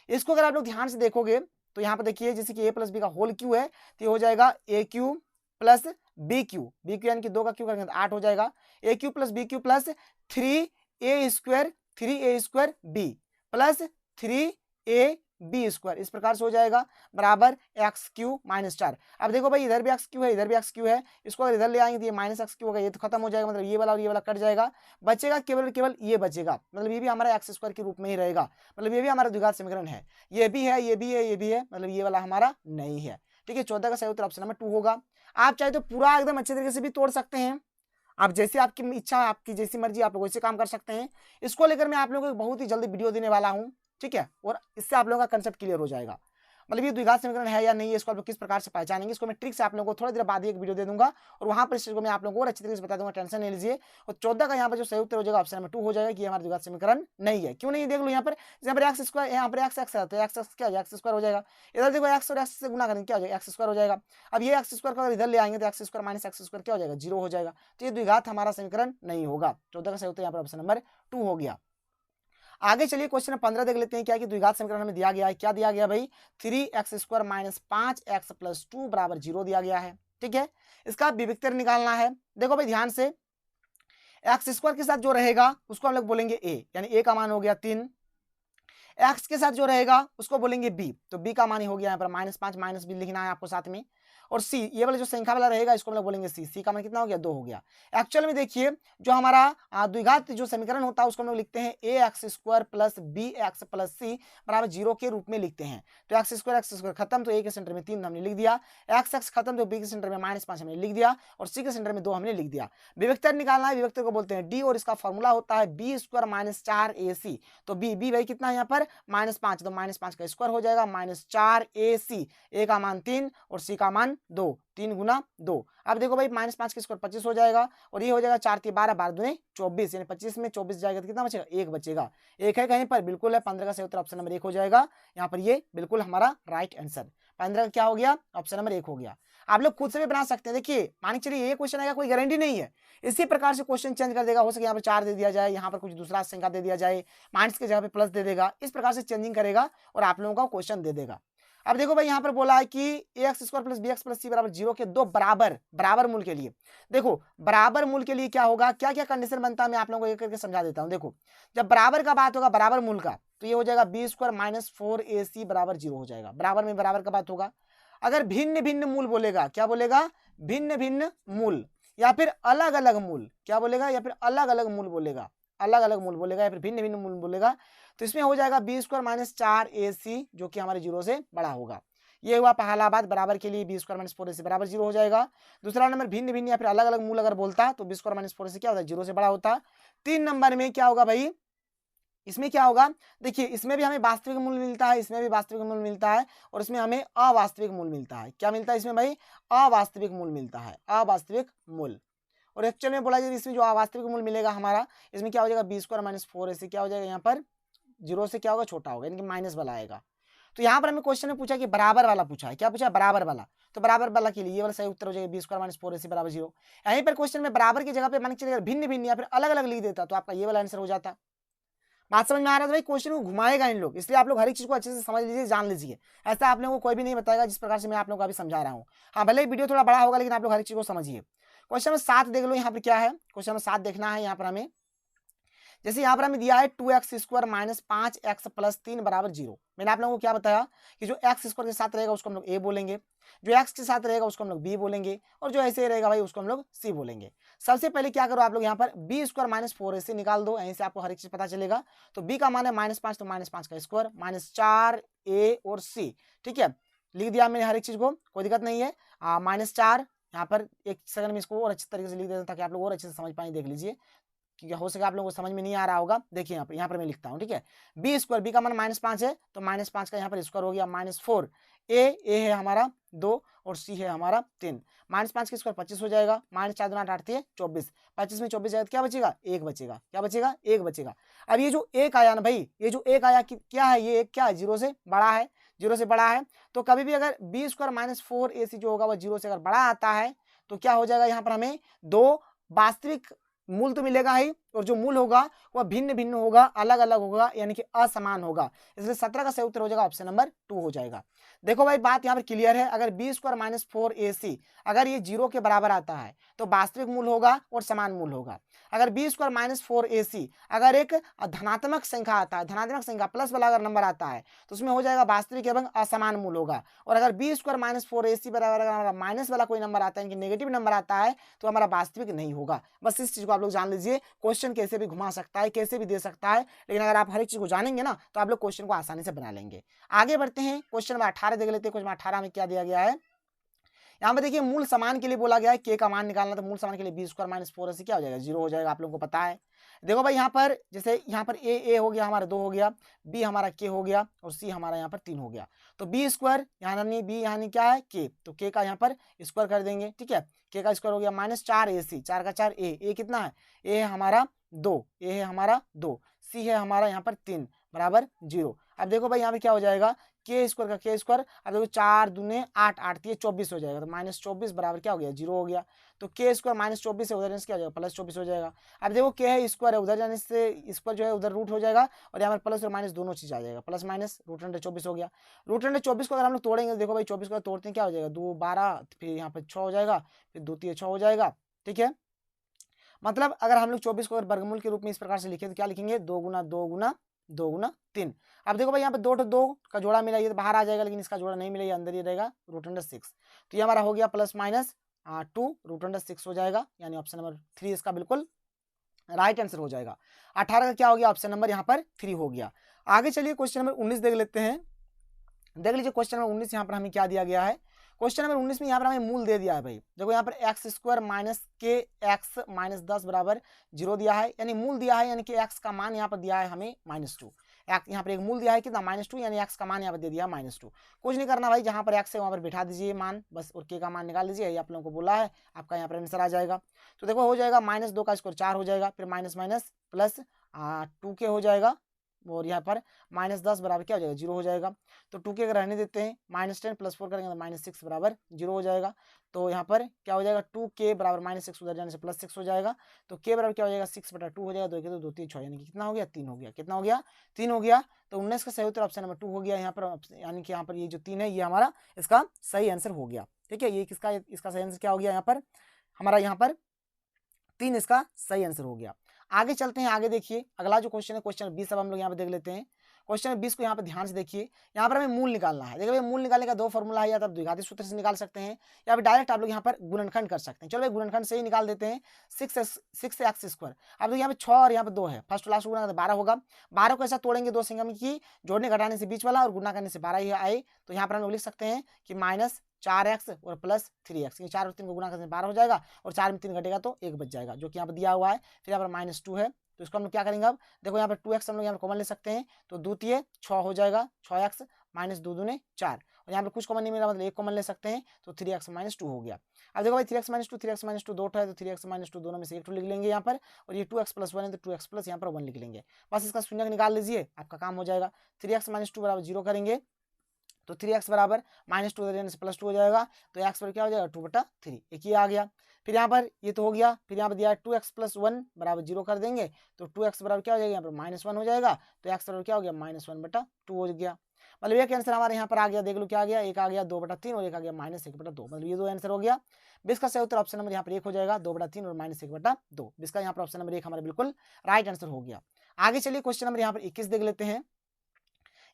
इसको अगर आप लोग ध्यान से देखोगे तो यहाँ पर देखिए जैसे कि a प्लस बी का होल क्यू है, तो ये हो जाएगा a cube plus b Q यानी कि 2 का क्यू करेंगे तो 8 हो जाएगा। A cube plus b cube plus 3a square b plus 3ab square, इस प्रकार से हो जाएगा बराबर एक्स क्यू माइनस 4। अब देखो भाई इधर भी एक्स क्यू है, इधर भी एक्स क्यू है, इसको अगर इधर ले आएंगे तो ये माइनस एक्स क्यू होगा, ये तो खत्म हो जाएगा, मतलब ये वाला और ये वाला कट जाएगा, बचेगा केवल ये बचेगा, मतलब ये भी हमारा एक्स स्क्वायर के रूप में ही रहेगा, मतलब ये भी हमारा द्विघात समीकरण है। ये भी है, ये भी है, ये भी है, मतलब ये वाला हमारा नहीं है। ठीक है, 14 का सही उत्तर ऑप्शन नंबर 2 होगा। आप चाहे तो पूरा एकदम अच्छे तरीके से भी तोड़ सकते हैं, आप जैसे आपकी इच्छा, आपकी जैसी मर्जी, आप लोग वैसे काम कर सकते हैं। इसको लेकर मैं आप लोगों को बहुत ही जल्दी वीडियो देने वाला हूँ, ठीक है, और इससे आप लोगों का कंसेप्ट क्लियर हो जाएगा, मतलब ये द्विघात समीकरण है या नहीं है, इसको आप लोग किस प्रकार से पहचानेंगे, इसको मैं ट्रिक से आप लोगों को थोड़ी देर बाद ही एक वीडियो दे दूंगा, और वहां पर इस चीज को मैं आप लोगों को और अच्छी तरीके से बता दूंगा, टेंशन नहीं लीजिए। और 14 का यहाँ पर जो सही उत्तर हो जाएगा ऑप्शन नंबर 2 हो जाएगा कि हमारा द्विघात समीकरण नहीं है। क्यों नहीं, देख लो यहाँ पर एक्स स्क्वायर, यहाँ पर एक्स है तो एक्स क्या हो जाएगा, एक्स स्क्वायर हो जाएगा। इधर देखो एक्स और एक्स से गुना करेंगे क्या हो जाएगा, एक्स स्क्वायर हो जाएगा। अब ये एक्स स्क्वायर को अगर इधर ले आएंगे तो x square minus x square क्या हो जाएगा, 0 हो जाएगा। तो ये द्विघात हमारा समीकरण नहीं होगा। 14 का सही उत्तर यहाँ पर ऑप्शन नंबर 2 हो गया। आगे चलिए क्वेश्चन 15 देख लेते हैं, क्या कि द्विघात समीकरण हमें दिया गया है। क्या दिया गया भाई, 3x square minus 5x plus 2 बराबर 0 दिया गया है। ठीक है, इसका विविक्तर निकालना है। देखो भाई ध्यान से, एक्स स्क्वायर के साथ जो रहेगा उसको हम लोग बोलेंगे a, यानी a का मान हो गया 3। एक्स के साथ जो रहेगा उसको बोलेंगे b, तो b का मान ही हो गया यहाँ पर -5 माइनस b लिखना है आपको साथ में। और c, ये वाला जो संख्या वाला रहेगा इसको हम लोग बोलेंगे c का मान कितना हो गया, 2 हो गया। एक्चुअल में देखिए जो हमारा द्विघात जो समीकरण होता है उसको हम लोग लिखते हैं ax square plus bx plus c बराबर 0 के रूप में लिखते हैं। तो एक्स स्क्वायर खत्म तो a के सेंटर में 3 हमने लिख दिया, x खत्म तो b के सेंटर में -5 हमने लिख दिया, और c के सेंटर में 2 हमने लिख दिया। विविक्तर निकालना है, विविक्तर को बोलते हैं d, और इसका फॉर्मूला होता है b स्क्वायर माइनस 4ac। तो b भाई कितना है यहाँ पर -5, तो -5 का स्क्वायर हो जाएगा -4ac, a का मान 3 और c का मान 2, 3 गुना 2। अब देखो भाई -5 के स्क्वायर 25 हो जाएगा, और ये हो जाएगा 4 × 12 12 दूनी 24, यानी 25 में 24 जाएगा तो कितना बचेगा, 1 बचेगा। एक है कहीं पर, बिल्कुल है। 15 का सही उत्तर ऑप्शन नंबर 1 हो जाएगा। यहाँ पर ये बिल्कुल हमारा राइट आंसर 15 का क्या हो गया, ऑप्शन नंबर 1 हो गया। आप लोग खुद से भी बना सकते हैं। देखिए मान के चलिए ये क्वेश्चन आएगा, कोई गारंटी नहीं है, इसी प्रकार से क्वेश्चन चेंज कर देगा। हो सके यहाँ पर 4 दे दिया जाए, यहाँ पर कुछ दूसरा संख्या दे दिया जाए, माइनस के जगह पे प्लस दे देगा, इस प्रकार से चेंजिंग करेगा और आप लोगों का क्वेश्चन दे देगा। अब देखो भाई यहाँ पर बोला है कि a x square plus b x plus c बराबर 0 के दो बराबर मूल के लिए। देखो बराबर मूल के लिए क्या होगा, क्या क्या कंडीशन बनता है, मैं आप लोगों को एक करके समझा देता हूँ। देखो जब बराबर का बात होगा बराबर मूल का, तो ये हो जाएगा बी स्क्वायर माइनस 4ac बराबर 0 हो जाएगा, बराबर में बराबर का बात होगा। अगर भिन्न भिन्न मूल बोलेगा, क्या बोलेगा, भिन्न भिन्न मूल या फिर अलग अलग मूल, क्या बोलेगा, या फिर अलग अलग मूल बोलेगा, अलग अलग मूल बोलेगा या फिर भिन्न भिन्न मूल बोलेगा, तो इसमें हो जाएगा बी स्क्वायर माइनस 4ac जो कि हमारे 0 से बड़ा होगा। ये हुआ पहला बात, बराबर के लिए बी स्क्वायर माइनस 4ac बराबर 0 हो जाएगा। दूसरा नंबर भिन्न भिन्न या फिर अलग अलग मूल अगर बोलता तो बी स्क्वायर माइनस 4ac क्या होता है, 0 से बड़ा होता। 3 नंबर में क्या होगा भाई, इसमें क्या होगा, देखिए इसमें भी हमें वास्तविक मूल मिलता है, इसमें भी वास्तविक मूल मिलता है, और इसमें हमें अवास्तविक मूल मिलता है। क्या मिलता है इसमें भाई, अवास्तविक मूल मिलता है, अवास्तविक मूल। और एक्चुअल में बोला जाए इसमें जो अवास्तविक मूल मिलेगा हमारा, इसमें क्या हो जाएगा बी स्क्वायर माइनस 4ac क्या हो जाएगा, यहाँ पर 0 से क्या होगा, छोटा होगा, यानी कि माइनस वाला आएगा। तो यहाँ पर हमें क्वेश्चन में पूछा कि बराबर वाला पूछा है, क्या पूछा है, बराबर वाला, तो बराबर वाला के लिए ये वाला सही उत्तर हो जाएगा बी स्क्वायर माइनस 4ac बराबर 0। यहीं पर क्वेश्चन में बराबर की जगह पे मान के चलिए भिन्न भिन्न या फिर अलग अलग लिख देता तो आपका ये वाला आंसर हो जाता। बात समझ में आ रहा है भाई, क्वेश्चन को घुमाएगा इन लोग, इसलिए आप लोग हर एक चीज को अच्छे से समझ लीजिए, जान लीजिए। ऐसा आप लोगों को कोई भी नहीं बताएगा जिस प्रकार से मैं आप लोगों को अभी समझा रहा हूँ। हाँ भले ही वीडियो थोड़ा बड़ा होगा लेकिन आप लोग हर एक चीज को समझिए। क्वेश्चन नंबर 7 देख लो, यहाँ पर क्या है, क्वेश्चन नंबर 7 देखना है यहाँ पर हमें। जैसे यहाँ पर हमें दिया है 2x square minus 5x plus 3 बराबर 0। मैंने आप लोगों को क्या बताया कि जो x स्क्वायर के साथ रहेगा उसको हम लोग a बोलेंगे, जो x के साथ रहेगा उसको हम लोग b बोलेंगे, और जो ऐसे रहेगा भाई उसको हम लोग c बोलेंगे। सबसे पहले क्या करो आप लोग यहाँ पर b स्क्वायर माइनस 4ac निकाल दो, यहीं से आपको हर एक चीज पता चलेगा। तो b का मान है -5, तो -5 का स्क्वायर माइनस 4a और c, ठीक है, लिख दिया मैंने हर एक चीज को, कोई दिक्कत नहीं है। -4 यहाँ पर एक सेकंड में इसको और अच्छे तरीके से लिख देता हूं ताकि आप लोग और अच्छे से समझ पाए, देख लीजिए क्योंकि हो सके आप लोगों को समझ में नहीं आ रहा होगा। देखिए यहाँ पर मैं लिखता हूँ, ठीक है, बी स्क्वायर, बी का मान -5 है तो -5 का यहाँ पर स्क्वायर हो गया -4, ए है हमारा 2 और सी है हमारा 3। -5 के स्क्वायर 25 हो जाएगा, -4 दूना 8 है 24, 25 में 24 जाएगा तो क्या बचेगा, 1 बचेगा, क्या बचेगा, 1 बचेगा। अब ये जो 1 आया ना भाई, ये जो 1 आया क्या है, ये 1 क्या है, 0 से बड़ा है, 0 से बड़ा है। तो कभी भी अगर बी स्क्वायर माइनस 4ac जो होगा वह 0 से अगर बड़ा आता है तो क्या हो जाएगा, यहाँ पर हमें 2 वास्तविक मूल तो मिलेगा ही, और जो मूल होगा वह भिन्न भिन्न होगा, अलग अलग होगा, यानी कि असमान होगा। इसलिए 17 का सही उत्तर हो जाएगा ऑप्शन नंबर 2 हो जाएगा। देखो भाई बात यहाँ पर क्लियर है, अगर बी स्क्वायर माइनस 4ac अगर ये 0 के बराबर आता है तो वास्तविक मूल होगा और समान मूल होगा। अगर बी स्क्वायर माइनस 4ac अगर एक धनात्मक संख्या आता है, धनात्मक संख्या प्लस वाला अगर नंबर आता है तो उसमें हो जाएगा वास्तविक एवं असमान मूल होगा। और अगर बी स्क्वायर माइनस 4ac बराबर अगर माइनस वाला कोई नंबर आता है, नेगेटिव नंबर आता है, तो हमारा वास्तविक नहीं होगा। बस इस चीज को आप लोग जान लीजिए, क्वेश्चन कैसे भी घुमा सकता है, कैसे भी दे सकता है, लेकिन अगर आप हर एक चीज को जानेंगे ना तो आप लोग क्वेश्चन को आसानी से बना लेंगे। आगे बढ़ते हैं, क्वेश्चन नंबर 18 देख लेते हैं। क्वेश्चन 18 में क्या दिया गया है, यहाँ पे देखिए मूल समान के लिए बोला गया है के का मान निकालना, तो मूल समान के लिए बी स्क्वायर माइनस 4ac क्या हो जाएगा, 0 हो जाएगा, आप लोगों को पता है। देखो भाई यहाँ पर जैसे यहाँ पर ए हो गया हमारा 2 हो गया, बी हमारा के हो गया, और सी हमारा यहाँ पर 3 हो गया। तो बी स्क्वायर यानी बी यानी क्या है के, तो के का यहाँ पर स्क्वायर कर देंगे, ठीक है, के का स्क्वायर हो गया -4ac, 4 का 4 ए कितना है, ए है हमारा 2, ए है हमारा 2, सी है हमारा यहाँ पर 3 बराबर 0। अब देखो भाई यहाँ पे क्या हो जाएगा, के स्क्वायर का के स्क्वायर, अब देखो 4 दूने 8, 8 ये 24 हो जाएगा, तो -24 बराबर क्या हो गया, 0 हो गया। तो के स्क्वायर -24 है, उधर जाने से क्या हो जाएगा, +24 हो जाएगा। अब देखो के है स्क्वायर है, उधर जाने से स्क्वायर जो है उधर रूट हो जाएगा, और यहाँ पर प्लस और माइनस दोनों चीज आ जाएगा, प्लस माइनस √24 हो गया। √24 को अगर हम लोग तोड़ेंगे, देखो भाई 24 को तोड़ते हैं क्या हो जाएगा, 2 12, फिर यहाँ पर 6 हो जाएगा, फिर 2 3 6 हो जाएगा, ठीक है। मतलब अगर हम लोग 24 को अगर वर्गमूल के रूप में इस प्रकार से लिखे तो क्या लिखेंगे, 2 गुना 2 गुना 2 गुना 3। अब देखो भाई यहाँ पे 2 का जोड़ा मिला, ये तो बाहर आ जाएगा, लेकिन इसका जोड़ा नहीं मिला, ये अंदर ही रहेगा √6। तो ये हमारा हो गया प्लस माइनस 2 √6 हो जाएगा, यानी ऑप्शन नंबर 3 इसका बिल्कुल राइट आंसर हो जाएगा। 18 का क्या हो गया, ऑप्शन नंबर यहाँ पर 3 हो गया। आगे चलिए क्वेश्चन नंबर 19 देख लेते हैं। देख लीजिए क्वेश्चन नंबर 19 यहाँ पर हमें क्या दिया गया है। क्वेश्चन नंबर 19 में यहाँ पर हमें मूल दे दिया है भाई, देखो यहाँ पर एक्स स्क्वायर माइनस के एक्स माइनस 10 बराबर 0 दिया है, यानी मूल दिया है, यानी कि एक्स का मान यहाँ पर दिया है हमें -2। यहाँ पर एक मूल दिया है कितना, -2, यानी एक्स का मान यहाँ पर दे दिया -2। कुछ नहीं करना भाई, जहाँ पर एक्स है वहाँ पर बैठा दीजिए मान बस, और के का मान निकाल लीजिए, ये आप लोगों को बोला है, आपका यहाँ पर आंसर आ जाएगा। तो देखो हो जाएगा -2 का स्क्वायर 4 हो जाएगा, फिर माइनस माइनस प्लस 2 के हो जाएगा, और यहाँ पर -10 बराबर क्या हो जाएगा 0 हो जाएगा। तो 2 के अगर रहने देते हैं -10 + 4 करेंगे तो -6 बराबर 0 हो जाएगा। तो यहाँ पर क्या हो जाएगा 2k बराबर -6 उधर जाने से +6 हो जाएगा। तो k बराबर क्या हो जाएगा 6/2 हो जाएगा। 2 के 2 3 6 यानी कि कितना हो गया 3 हो गया। कितना हो गया 3 हो गया। तो 19 का सही उत्तर ऑप्शन नंबर 2 हो गया यहाँ पर, यानी कि यहाँ पर ये जो 3 है ये हमारा इसका सही आंसर हो गया। ठीक है, ये किसका इसका सही आंसर क्या हो गया यहाँ पर हमारा यहाँ पर 3 इसका सही आंसर हो गया। आगे चलते हैं, आगे देखिए अगला जो क्वेश्चन है क्वेश्चन 20 अब हम लोग यहाँ पे देख लेते हैं। क्वेश्चन 20 को यहाँ पे ध्यान से देखिए, यहाँ पर हमें मूल निकालना है। देखिए मूल निकालने का दो फॉर्मूला है, या तो आप द्विघाती सूत्र से निकाल सकते हैं या फिर डायरेक्ट आप लोग यहाँ पर गुणनखंड कर सकते हैं। चलो भाई गुणनखंड से ही निकाल देते हैं। 6x²। अब यहाँ पे 6 और यहाँ पे 2 है, फर्स्ट लास्ट गुना 12 होगा। 12 को ऐसा तोड़ेंगे दो संख्या में कि जोड़ने घटाने से बीच वाला और गुना करने से 12 ही आए। तो यहाँ पर हम लोग लिख सकते हैं कि -4x और +3x, 4 और 3 को गुना करने से 12 हो जाएगा और 4 में 3 घटेगा तो 1 बच जाएगा, जो कि यहाँ पर दिया हुआ है। फिर यहाँ पर -2 है, तो इसको हम लोग क्या करेंगे अब देखो यहाँ पर 2x हम लोग यहाँ पर कॉमन ले सकते हैं। तो 2 तिये 6 हो जाएगा, 6x -2 दूने 4, और यहाँ पर कुछ कॉमन नहीं मिला मतलब 1 कॉमन ले सकते हैं। तो 3x -2 हो गया। अब देखो भाई 3x -2 दो है, तो 3x -2 दोनों में से एक लिख लेंगे यहाँ पर, और ये 2x + 1 है तो 2x + यहाँ पर 1 लिख लेंगे। बस इसका शून्य निकाल लीजिए, आपका काम हो जाएगा। 3x -2 बराबर 0 करेंगे तो 3x बराबर -2 देने से +2 हो जाएगा। तो x पर क्या हो जाएगा 2/3, एक ही आ गया। फिर यहाँ पर ये तो हो गया, फिर यहाँ पर दिया 2x + 1 बराबर 0 कर देंगे तो 2x बराबर क्या हो जाएगा यहाँ पर -1 हो जाएगा। तो x बराबर क्या हो गया -1/2 हो गया। मतलब एक आंसर हमारे यहाँ पर आ गया, देख लो क्या आ गया, एक आ गया 2/3 और एक आ गया -1/2, मतलब ये दो आंसर हो गया। 20 का सही उत्तर ऑप्शन नंबर यहाँ पर 1 हो जाएगा, 2/3 और -1/2। 20 का यहाँ पर ऑप्शन नंबर 1 हमारा बिल्कुल राइट आंसर हो गया। आगे चलिए क्वेश्चन नंबर यहाँ पर 21 देख लेते हैं।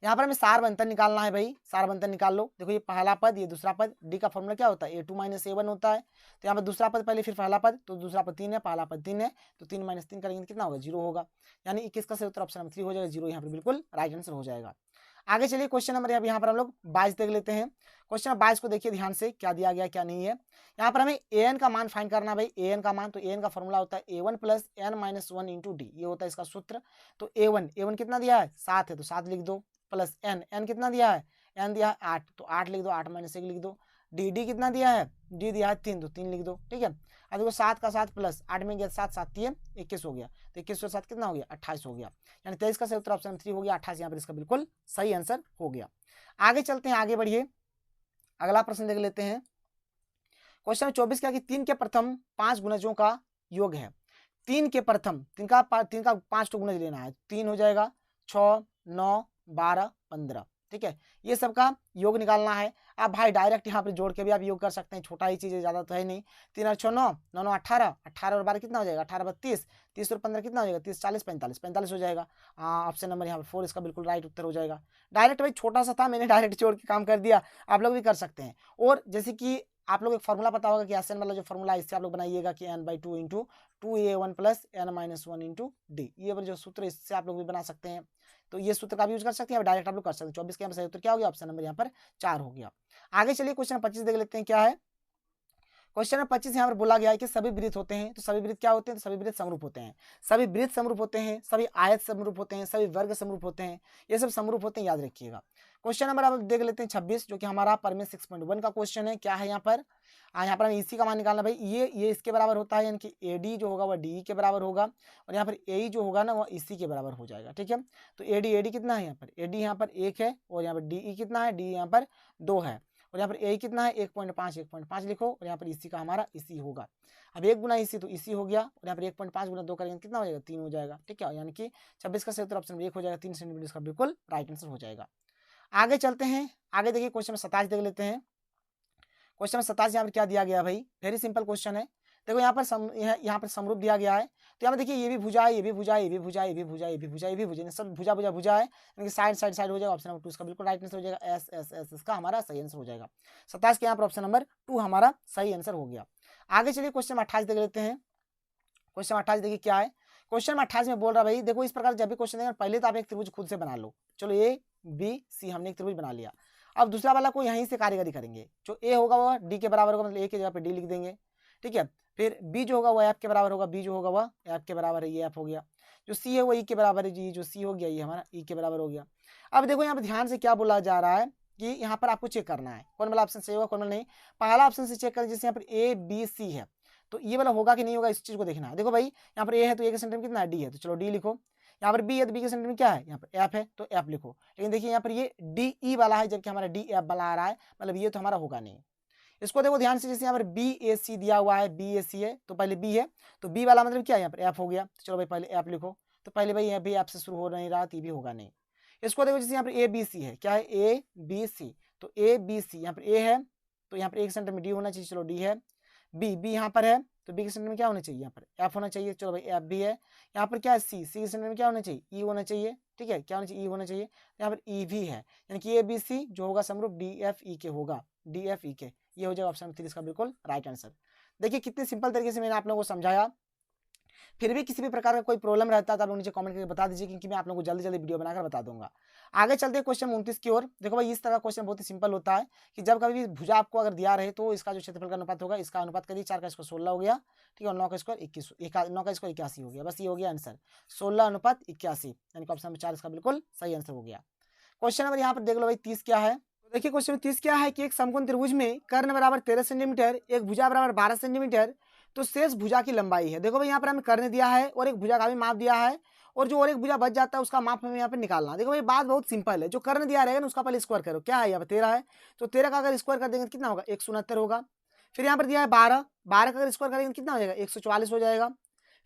यहाँ पर हमें सार बंधन निकालना है भाई, सार बंधन निकाल लो। देखो ये पहला पद ये दूसरा पद, डी का फॉर्मूला क्या होता है a2 - a1 होता है। तो यहाँ पर दूसरा पद पहले फिर पहला पद, तो दूसरा पद 3 है, पहला पद 3 है, तो 3 - 3 करेंगे कितना होगा 0 होगा। यानी 21 का सही उत्तर ऑप्शन नंबर 3 हो जाएगा, 0 यहाँ पर बिल्कुल राइट आंसर हो जाएगा। आगे चलिए क्वेश्चन नंबर यहाँ पर हम लोग 22 देख लेते हैं। क्वेश्चन नंबर 22 को देखिए ध्यान से, क्या दिया गया क्या नहीं है। यहाँ पर हमें an का मान फाइंड करना है भाई, an का मान। तो an का फॉर्मूला होता है a1 + n - 1 × d, ये होता है इसका सूत्र। तो a1 कितना दिया है 7 है, तो 7 लिख दो, प्लस n कितना दिया है, n दिया है 8, तो 8 लिख दो, 8 - 1 लिख दो। dd कितना दिया है, d दिया है 3, तो 3 लिख दो। ठीक है, अब देखो 7 का 7 प्लस 8 में गया 7, 7 3 21 हो गया। तो 21 और 7 कितना हो गया 28 हो गया, यानी 23 का सही उत्तर ऑप्शन 3 हो गया। 28 यहाँ पर इसका बिल्कुल सही आंसर हो गया। आगे चलते हैं, आगे बढ़िए, अगला प्रश्न देख लेते हैं। क्वेश्चन 24 क्या कि 3 के प्रथम 5 गुणजों का योग है। 3 के प्रथम 3 का 5 तो गुणज लेना है, 3 हो जाएगा 6 9 12 15। ठीक है, ये सब का योग निकालना है। आप भाई डायरेक्ट यहाँ पे जोड़ के भी आप योग कर सकते हैं, छोटा ही चीज़ है, ज़्यादा तो है नहीं। 3 और 6 9 9 9 18, 18 और 12 कितना हो जाएगा 18 32, 30 और 15 कितना हो जाएगा 30 40 45 45 हो जाएगा। ऑप्शन नंबर यहाँ पर 4 इसका बिल्कुल राइट उत्तर हो जाएगा। डायरेक्ट भाई छोटा सा था, मैंने डायरेक्ट जोड़ के काम कर दिया, आप लोग भी कर सकते हैं। और जैसे कि आप लोग एक फॉर्मूला पता होगा कि एसएन वाला जो फॉर्मूला है, इससे आप लोग बनाइएगा कि n/2 × 2a1 + n - 1 × d, ये जो सूत्र इससे आप लोग भी बना सकते हैं। तो ये सूत्र का भी यूज कर सकते हैं, डायरेक्ट आप लोग कर सकते हैं। 24 के यहाँ सही उत्तर क्या हो गया, ऑप्शन नंबर यहाँ पर 4 हो गया। आगे चलिए क्वेश्चन 25 देख लेते हैं क्या है। क्वेश्चन नंबर 25 यहाँ पर बोला गया है कि सभी वृत्त होते हैं। तो सभी वृत्त क्या होते हैं, तो सभी वृत्त समरूप होते हैं। सभी वृत्त समरूप होते हैं, सभी आयत समरूप होते हैं, सभी वर्ग समरूप होते हैं, ये सब समरूप होते हैं, याद रखिएगा। क्वेश्चन नंबर अब देख लेते हैं 26, जो कि हमारा परमेश 6.1 का क्वेश्चन है। क्या है यहाँ पर, यहाँ पर हमें इसी का मान निकालना भाई। ये इसके बराबर होता है, यानी कि AD जो होगा वह DE के बराबर होगा, और यहाँ पर AE जो होगा ना वह इसी के बराबर हो जाएगा। ठीक है, तो AD कितना है यहाँ पर, AD यहाँ पर 1 है, और यहाँ पर DE कितना है, DE यहाँ पर 2 है, और यहाँ पर AE कितना है 1.5 लिखो, और यहाँ पर इसी का हमारा इसी होगा। अब 1 गुना इसी, तो इसी हो गया, और यहाँ पर 1.5 गुना 2 करेंगे कितना हो जाएगा 3 हो जाएगा। ठीक है, यानी कि 26 का सही उत्तर ऑप्शन 1 हो जाएगा, 3 सेंटीमीटर इसका बिल्कुल राइट आंसर हो जाएगा। आगे चलते हैं, आगे देखिए क्वेश्चन 27 देख लेते हैं। क्वेश्चन 27 यहाँ पर क्या दिया गया भाई, वेरी सिंपल क्वेश्चन है। देखो यहाँ पर समरूप दिया गया है। तो यहाँ पर देखिए ये भी भुजा है, ये भी भुजा है, ये भी भुजा है, ये भी भुजा है, ये भी भुजा है, ये भी भुजा है, सब भुजा भुजा भुजा है, यानी कि साइड साइड साइड हो जाएगा। ऑप्शन नंबर 2 इसका बिल्कुल राइट आंसर हो जाएगा। एस एस एस इसका हमारा सही आंसर हो जाएगा। 27 के यहाँ पर ऑप्शन नंबर 2 हमारा सही आंसर हो गया। आगे चलिए क्वेश्चन 28 देख लेते हैं। क्वेश्चन 28 देखिए क्या है। क्वेश्चन 28 में बोल रहा भाई, देखो इस प्रकार जब भी क्वेश्चन देंगे पहले तो आप एक त्रिभुज खुद से बना लो। चलो ABC हमने एक त्रिभुज बना लिया। अब दूसरा वाला को यहीं से कारीगरी करेंगे। जो A होगा वह D के बराबर होगा, मतलब A की जगह पे D लिख देंगे। ठीक है, फिर B जो होगा वह F के बराबर होगा, B जो होगा वह F के बराबर है, ये F हो गया। जो C है वो E के बराबर है, जी जो C हो गया ये हमारा E के बराबर हो गया। अब देखो यहाँ पर ध्यान से क्या बोला जा रहा है कि यहाँ पर आपको चेक करना है कौन वाला ऑप्शन सही होगा कौन वाला नहीं। पहला ऑप्शन से चेक करें, जैसे यहाँ पर ABC है, तो ये वाला होगा कि नहीं होगा, इस चीज को देखना है। देखो भाई यहाँ पर A है तो A के सेंटर में कितना है D है, तो चलो D लिखो। यहाँ पर बी है तो बी के सेंटर में क्या है, यहाँ पर एफ है तो एफ लिखो। लेकिन देखिए यहाँ पर ये डी ई वाला है जबकि हमारा डी एफ वाला आ रहा है, मतलब ये तो हमारा होगा नहीं। इसको देखो ध्यान से, जैसे यहाँ पर बी ए सी दिया हुआ है, बी ए सी है तो पहले बी है, तो बी वाला मतलब क्या है, यहाँ पर एफ हो गया। तो चलो भाई पहले एफ लिखो, तो पहले भाई यहाँ भी एफ से शुरू हो नहीं रहा तो ये भी होगा नहीं। इसको देखो जैसे यहाँ पर ए बी सी है, क्या है ए बी सी, तो ए बी सी यहाँ पर ए है तो यहाँ पर एक सेंटर में डी होना चाहिए, चलो डी है। बी बी यहाँ पर है तो बी के सेंटर में क्या होना चाहिए, यहाँ पर एफ होना चाहिए, चलो भाई एफ भी है। यहाँ पर क्या है सी, सी के सेंटर में क्या होना चाहिए, ई होना चाहिए, ठीक है, क्या होना चाहिए, ई होना चाहिए। यहाँ पर ई भी है, यानी कि ए बी सी जो होगा समरूप डी एफ ई के होगा, डी एफ ई के, ये हो जाएगा ऑप्शन 3 इसका बिल्कुल राइट आंसर। देखिए कितने सिंपल तरीके से मैंने आप लोगों को समझाया। फिर भी किसी भी प्रकार का कोई प्रॉब्लम रहता है तो आप लोग नीचे कमेंट करके बता दीजिए, क्योंकि मैं आप लोगों को जल्दी जल्दी वीडियो बनाकर बता दूंगा। आगे चलते हैं क्वेश्चन 29 की ओर। देखो भाई इस तरह का क्वेश्चन बहुत ही सिंपल होता है कि जब कभी भी भुजा आपको अगर दिया रहे तो इसका जो क्षेत्रफल का अनुपात होगा, इसका अनुपात करिए, 4 का स्क्वायर 16 हो गया, ठीक है, और 9 का स्क्वायर 21, 9 का स्क्वायर 81 हो गया। बस ये हो गया आंसर, 16:81, यानी कि ऑप्शन नंबर 4 इसका बिल्कुल सही आंसर हो गया। क्वेश्चन नंबर यहाँ पर देख लो भाई 30 क्या है। देखिए क्वेश्चन 30 क्या है कि एक समकोण त्रिभुज में कर्ण बराबर 13 सेंटीमीटर, एक भुजा बराबर 12 सेंटीमीटर, तो शेष भुजा की लंबाई है। देखो भाई यहाँ पर हमें कर्ण दिया है और एक भुजा का भी माप दिया है, और जो और एक भुजा बच जाता है उसका माप हमें यहाँ पर निकालना। देखो भाई बात बहुत सिंपल है, जो कर्ण दिया रहेगा ना उसका पहले स्क्वायर करो, क्या है यहाँ पर 13 है, तो 13 का अगर स्क्वायर कर देंगे तो कितना होगा, 169 होगा। फिर यहाँ पर दिया है 12, 12 का अगर स्क्वायर करेंगे तो कितना हो जाएगा, 144 हो जाएगा।